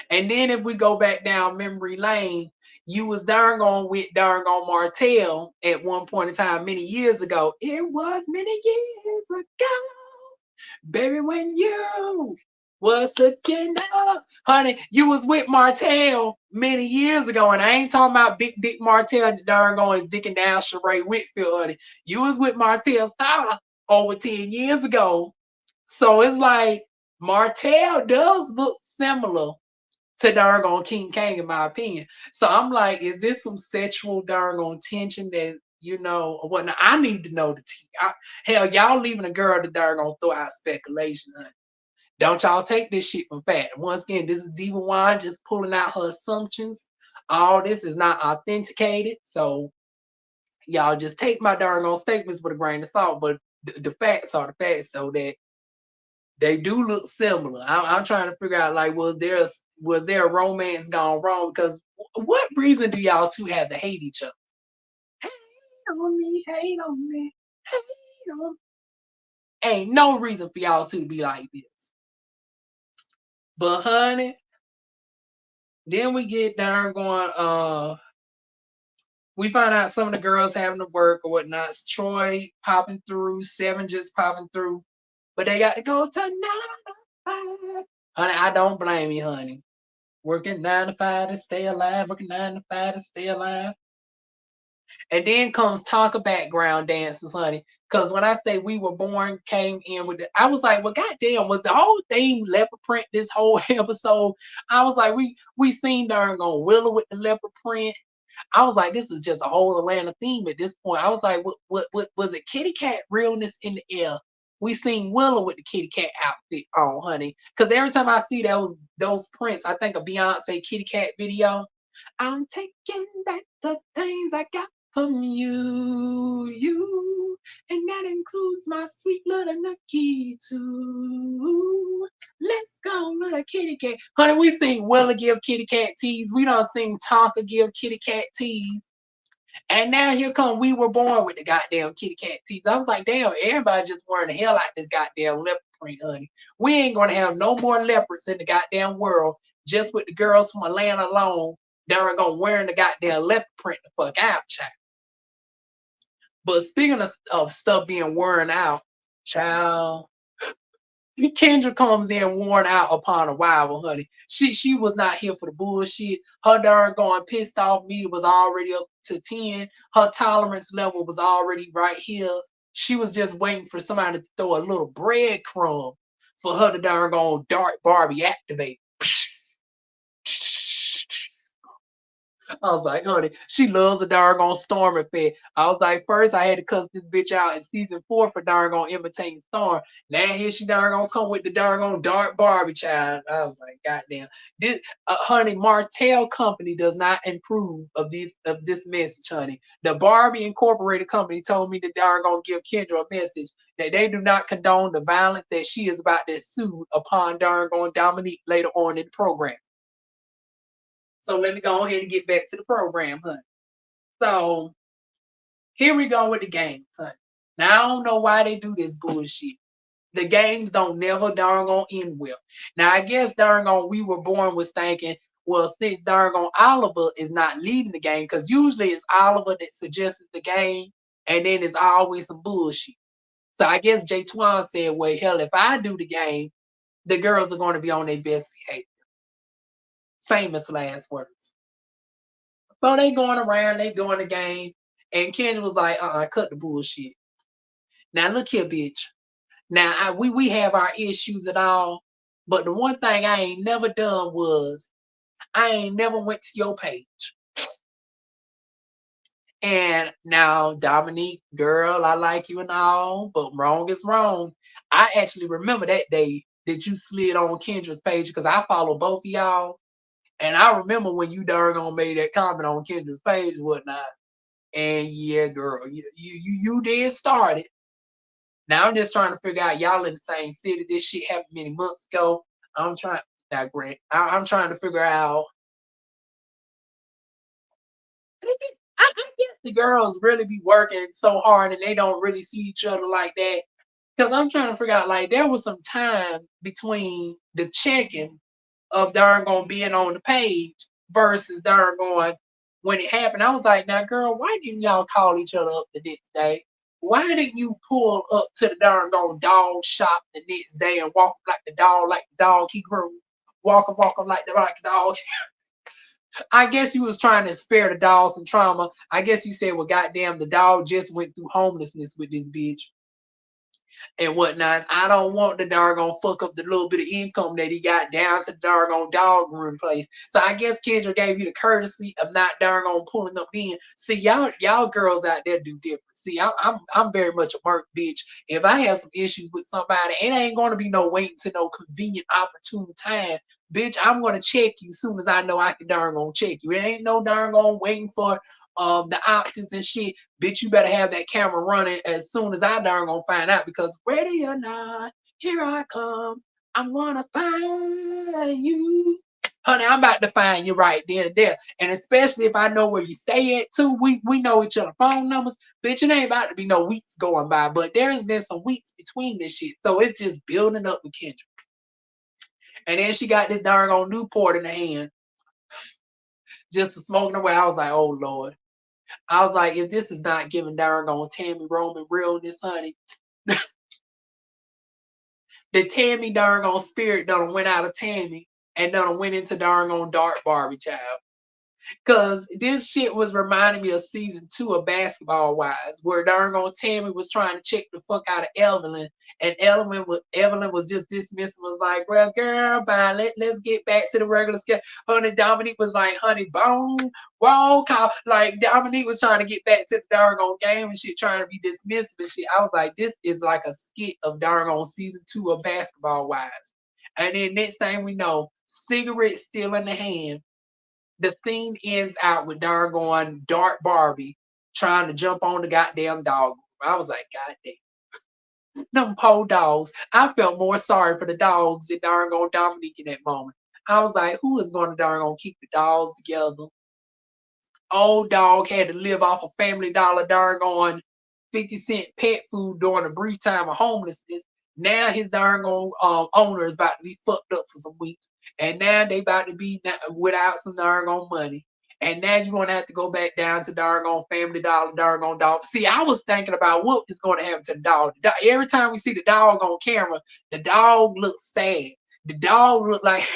And then if we go back down memory lane, you was darn on with darn on Martell at one point in time many years ago. It was many years ago, baby, when you was looking up. Honey, you was with Martell many years ago, and I ain't talking about Big Dick Martell darn going dicking down Sheree Whitfield, honey. You was with Martell Star over 10 years ago. So it's like Martell does look similar to darn King Kang, in my opinion. So I'm like, is this some sexual darn tension that, or whatnot? I need to know the tea. Hell, y'all leaving a girl to darn throw out speculation, honey. Don't y'all take this shit from fact. Once again, this is DivaWuan just pulling out her assumptions. All this is not authenticated. So y'all just take my darn statements with a grain of salt. But the facts are the facts, so that they do look similar. I'm trying to figure out, like, was there a romance gone wrong? Because what reason do y'all two have to hate each other? Hate on me, hate on me, hate on me. Ain't no reason for y'all two to be like this. But honey, then we get down going, we find out some of the girls having to work or whatnot. Troy popping through, Seven just popping through. But they got to go to 9 to 5. Honey, I don't blame you, honey. Working 9 to 5 to stay alive, working 9 to 5 to stay alive. And then comes talk of background dancers, honey. Because when I say we were born, came in with it, I was like, well, goddamn, was the whole thing leopard print this whole episode? I was like, we seen darn on Willow with the leopard print. I was like, this is just a whole Atlanta theme at this point. I was like, what was it? Kitty cat realness in the air. We seen Willow with the kitty cat outfit on, honey. Because every time I see those prints, I think of Beyonce kitty cat video. I'm taking back the things I got from you, and that includes my sweet little Nucky too. Let's go, little kitty cat. Honey, we seen Willa give kitty cat teas. We done seen Tonka give kitty cat teas. And now here come We Were Born with the goddamn kitty cat teas. I was like, damn, everybody just wearing the hell out this goddamn leopard print, honey. We ain't gonna have no more leopards in the goddamn world just with the girls from Atlanta alone. They're gonna wearing the goddamn leopard print the fuck out, child. But speaking of stuff being worn out, child, Kendra comes in worn out upon arrival, honey. She was not here for the bullshit. Her darn going pissed off meter was already up to 10. Her tolerance level was already right here. She was just waiting for somebody to throw a little breadcrumb for her to darn go dark Barbie activate. I was like, honey, she loves a doggone Storm effect. I was like, first I had to cuss this bitch out in season 4 for doggone imitating Storm. Now here she doggone come with the doggone dark Barbie child. I was like, goddamn. This honey, Martell Company does not improve of this message, honey. The Barbie Incorporated company told me to doggone give Kendra a message that they do not condone the violence that she is about to sue upon doggone Dominique later on in the program. So let me go ahead and get back to the program, honey. So here we go with the games, honey. Now I don't know why they do this bullshit. The games don't never darn on end well. Now I guess darn on we were born was thinking, well, since darn on Oliver is not leading the game, because usually it's Oliver that suggests the game, and then it's always some bullshit. So I guess J Twan said, well, hell, if I do the game, the girls are going to be on their best behavior. Famous last words. So they going around, they doing the game, and Kendra was like, cut the bullshit. Now look here, bitch. Now we have our issues and all, but the one thing I ain't never done was I ain't never went to your page. And now Dominique, girl, I like you and all, but wrong is wrong. I actually remember that day that you slid on Kendra's page because I follow both of y'all. And I remember when you darn on made that comment on Kendra's page and whatnot. And yeah, girl, you did start it. Now I'm just trying to figure out y'all in the same city. This shit happened many months ago. I'm trying that Grant. I'm trying to figure out. I guess the girls really be working so hard and they don't really see each other like that. Because I'm trying to figure out like there was some time between the checking of darn going being on the page versus darn going when it happened. I was like, now girl, why didn't y'all call each other up the next day? Why didn't you pull up to the darn gone dog shop the next day and walk like the dog he grew? Walk him like the dog. I guess you was trying to spare the dog some trauma. I guess you said, well, goddamn, the dog just went through homelessness with this bitch and whatnot. I don't want the doggone fuck up the little bit of income that he got down to the doggone dog room place. So I guess Kendra gave you the courtesy of not doggone pulling up in. See, y'all girls out there do different. See, I'm very much a work bitch. If I have some issues with somebody, it ain't gonna be no waiting to no convenient opportune time. Bitch, I'm gonna check you soon as I know I can darn gonna check you. It ain't no darn gonna waiting for the options and shit. Bitch, you better have that camera running as soon as I darn gonna find out because ready or not, here I come. I'm gonna find you. Honey, I'm about to find you right then and there. And especially if I know where you stay at too. We know each other phone numbers. Bitch, it ain't about to be no weeks going by, but there's been some weeks between this shit. So it's just building up with Kendra. And then she got this darn on Newport in the hand, just smoking away. I was like, oh Lord. I was like, if this is not giving darn on Tammy Roman realness, honey, the Tammy darn on spirit done went out of Tammy and done went into darn on Dark Barbie child. Cause this shit was reminding me of season 2 of Basketball Wives, where darn on Tammy was trying to check the fuck out of Evelyn, and Evelyn was just dismissing, was like, well, girl, bye. Let's get back to the regular schedule. Honey, Dominique was like, honey, bone, roll call. Like Dominique was trying to get back to the darn on game and shit, trying to be dismissive and shit. I was like, this is like a skit of darn on season 2 of Basketball Wives. And then next thing we know, cigarette still in the hand, the scene ends out with doggone Dark Barbie trying to jump on the goddamn dog. I was like, God damn. Them poor dogs. I felt more sorry for the dogs than doggone Dominique in that moment. I was like, who is going to doggone keep the dogs together? Old dog had to live off of Family Dollar doggone 50-cent pet food during a brief time of homelessness. Now his doggone owner is about to be fucked up for some weeks. And now they about to be without some doggone money. And now you're gonna have to go back down to doggone Family Dollar, doggone dog. See, I was thinking about what is going to happen to the dog. Every time we see the dog on camera, the dog looks sad. The dog looked like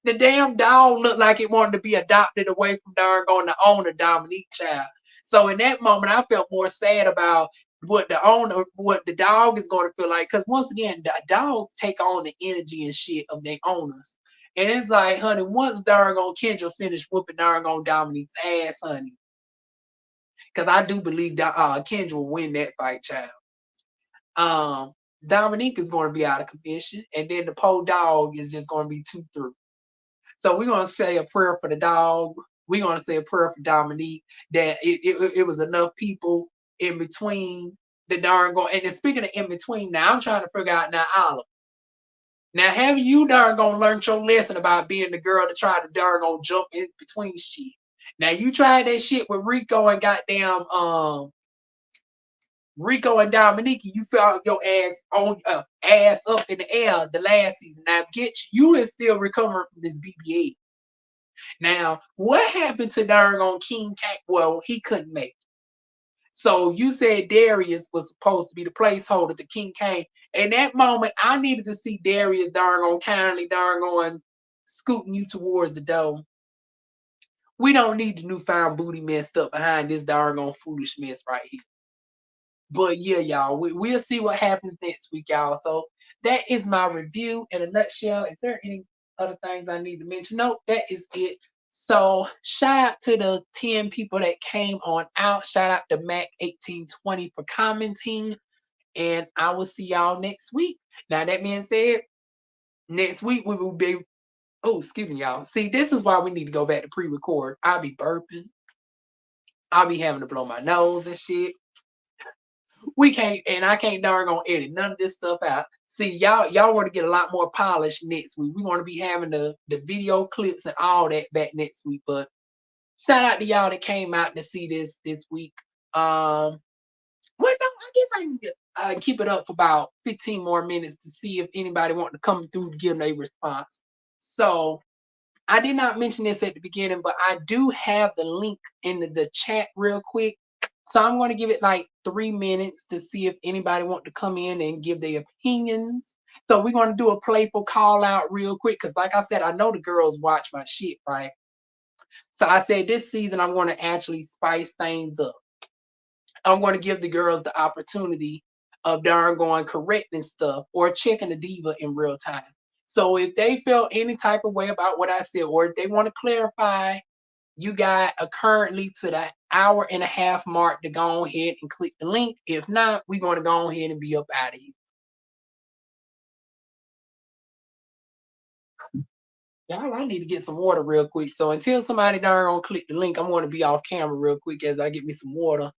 the damn dog looked like it wanted to be adopted away from doggone the owner, Dominique child. So in that moment, I felt more sad about what the dog is going to feel like. Because once again, the dogs take on the energy and shit of their owners. And it's like, honey, once darn on Kendra finished whooping darn on Dominique's ass, honey. Because I do believe that Kendra will win that fight, child. Dominique is going to be out of commission, and then the poor dog is just going to be 2-3. So we're going to say a prayer for the dog. We're going to say a prayer for Dominique that it was enough people in between the darn go. And speaking of in between, now I'm trying to figure out now, Olive. Now, have you darn gonna learn your lesson about being the girl that tried to darn gonna jump in between shit? Now you tried that shit with Rico and goddamn Rico and Dominique. You felt your ass on ass up in the air the last season. Now get you is still recovering from this BBA. Now what happened to darn on King Cat? Well, he couldn't make it. So you said Darius was supposed to be the placeholder to King Kane. In that moment, I needed to see Darius darn on kindly darn on scooting you towards the door. We don't need the newfound booty messed up behind this darn on foolish mess right here. But yeah, y'all, we'll see what happens next week, y'all. So that is my review in a nutshell. Is there any other things I need to mention? No, that is it. So shout out to the 10 people that came on out. Shout out to Mac1820 for commenting. And I will see y'all next week. Now that being said, next week we will be, oh, excuse me, y'all. See, this is why we need to go back to pre-record. I'll be burping. I'll be having to blow my nose and shit. We can't, and I can't darn gonna edit none of this stuff out. See, y'all want to get a lot more polished next week. We're gonna be having the video clips and all that back next week. But shout out to y'all that came out to see this week. Well, no, I guess I can keep it up for about 15 more minutes to see if anybody want to come through to give them a response. So I did not mention this at the beginning, but I do have the link in the chat real quick. So I'm going to give it like 3 minutes to see if anybody want to come in and give their opinions. So we're going to do a playful call out real quick because like I said, I know the girls watch my shit, right? So I said this season I'm going to actually spice things up. I'm going to give the girls the opportunity of darn going correcting stuff or checking the diva in real time. So if they felt any type of way about what I said, or if they want to clarify, you got a currently to the hour-and-a-half mark to go ahead and click the link. If not, we're going to go ahead and be up out of here. Y'all, I need to get some water real quick. So until somebody darn gonna click the link, I'm going to be off camera real quick as I get me some water.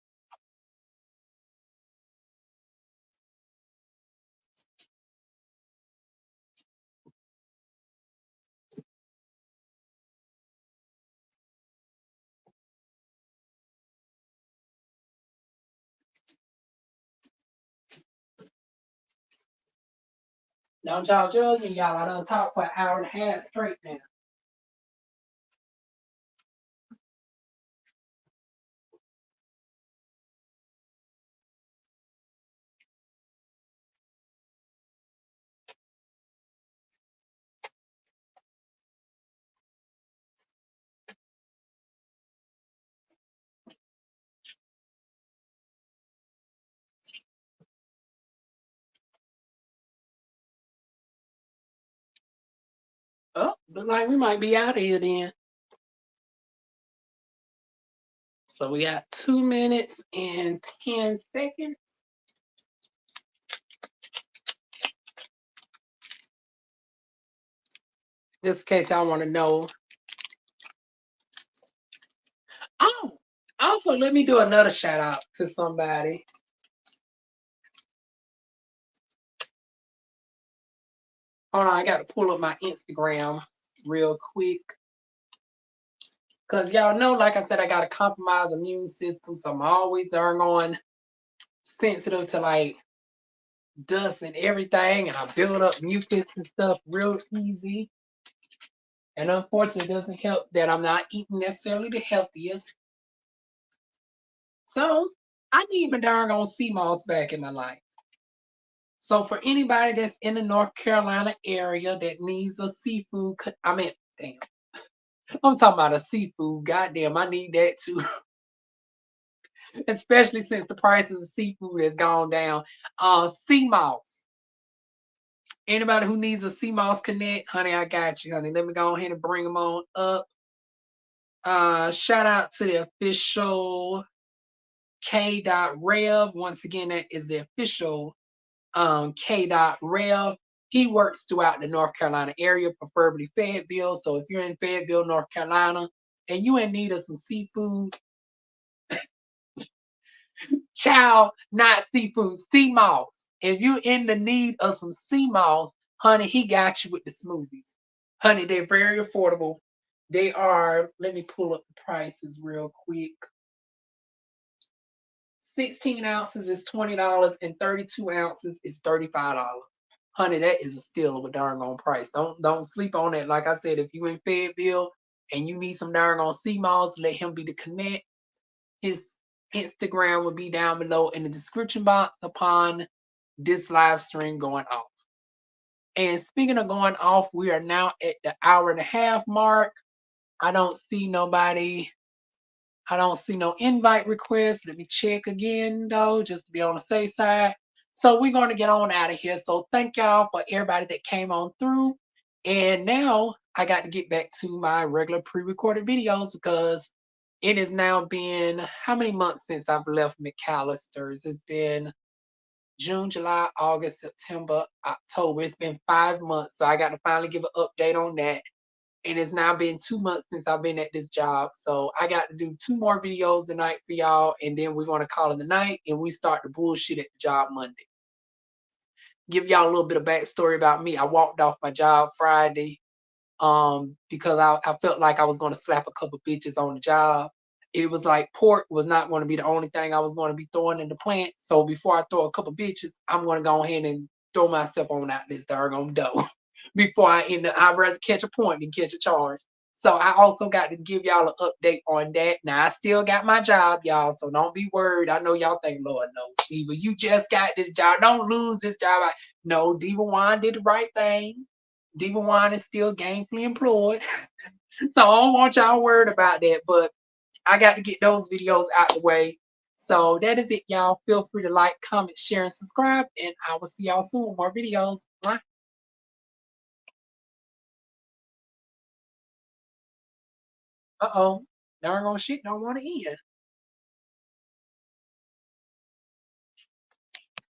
Don't y'all judge me, y'all. I done talk for an hour and a half straight now. Oh, look like we might be out of here then. So we got 2 minutes and 10 seconds. Just in case y'all want to know. Oh, also let me do another shout out to somebody. Hold on, I got to pull up my Instagram real quick. Because y'all know, like I said, I got a compromised immune system. So I'm always darn on sensitive to like dust and everything. And I build up mucus and stuff real easy. And unfortunately, it doesn't help that I'm not eating necessarily the healthiest. So I need my darn on SeaMoss back in my life. So for anybody that's in the North Carolina area that needs a seafood, I mean, damn. I'm talking about a seafood. Goddamn, I need that too. Especially since the prices of seafood has gone down. SeaMoss. Anybody who needs a SeaMoss Connect, honey, I got you, honey. Let me go ahead and bring them on up. Shout out to the official K.Rev. Once again, that is the official K.Rev. He works throughout the North Carolina area, preferably Fayetteville. So if you're in Fayetteville, North Carolina, and you in need of some seafood, child, not seafood, SeaMoss. If you're in the need of some SeaMoss, honey, he got you with the smoothies. Honey, they're very affordable. They are, let me pull up the prices real quick. 16 ounces is $20 and 32 ounces is $35. Honey, that is a steal of a darn on price. Don't sleep on it. Like I said, if you in Fayetteville and you need some darn on SeaMoss, let him be the connect. His Instagram will be down below in the description box upon this live stream going off. And speaking of going off, we are now at the hour and a half mark. I don't see nobody. I don't see no invite requests. Let me check again though, just to be on the safe side. So we're going to get on out of here. So thank y'all for everybody that came on through. And now I got to get back to my regular pre-recorded videos because it has now been how many months since I've left McAllister's? It's been June, July, August, September, October. It's been 5 months. So I got to finally give an update on that. And it's now been 2 months since I've been at this job. So I got to do 2 more videos tonight for y'all. And then we're going to call it the night and we start the bullshit at the job Monday. Give y'all a little bit of backstory about me. I walked off my job Friday because I felt like I was going to slap a couple bitches on the job. It was like pork was not going to be the only thing I was going to be throwing in the plant. So before I throw a couple bitches, I'm going to go ahead and throw myself on out this doggone dough before I end up. I'd rather catch a point than catch a charge. So I also got to give y'all an update on that. Now I still got my job, y'all. So don't be worried. I know y'all think, Lord, no, Diva, you just got this job. Don't lose this job. No, DivaWuan did the right thing. DivaWuan is still gainfully employed. So I don't want y'all worried about that. But I got to get those videos out the way. So that is it, y'all. Feel free to like, comment, share, and subscribe. And I will see y'all soon with more videos. Uh-oh. Darn shit don't want to end.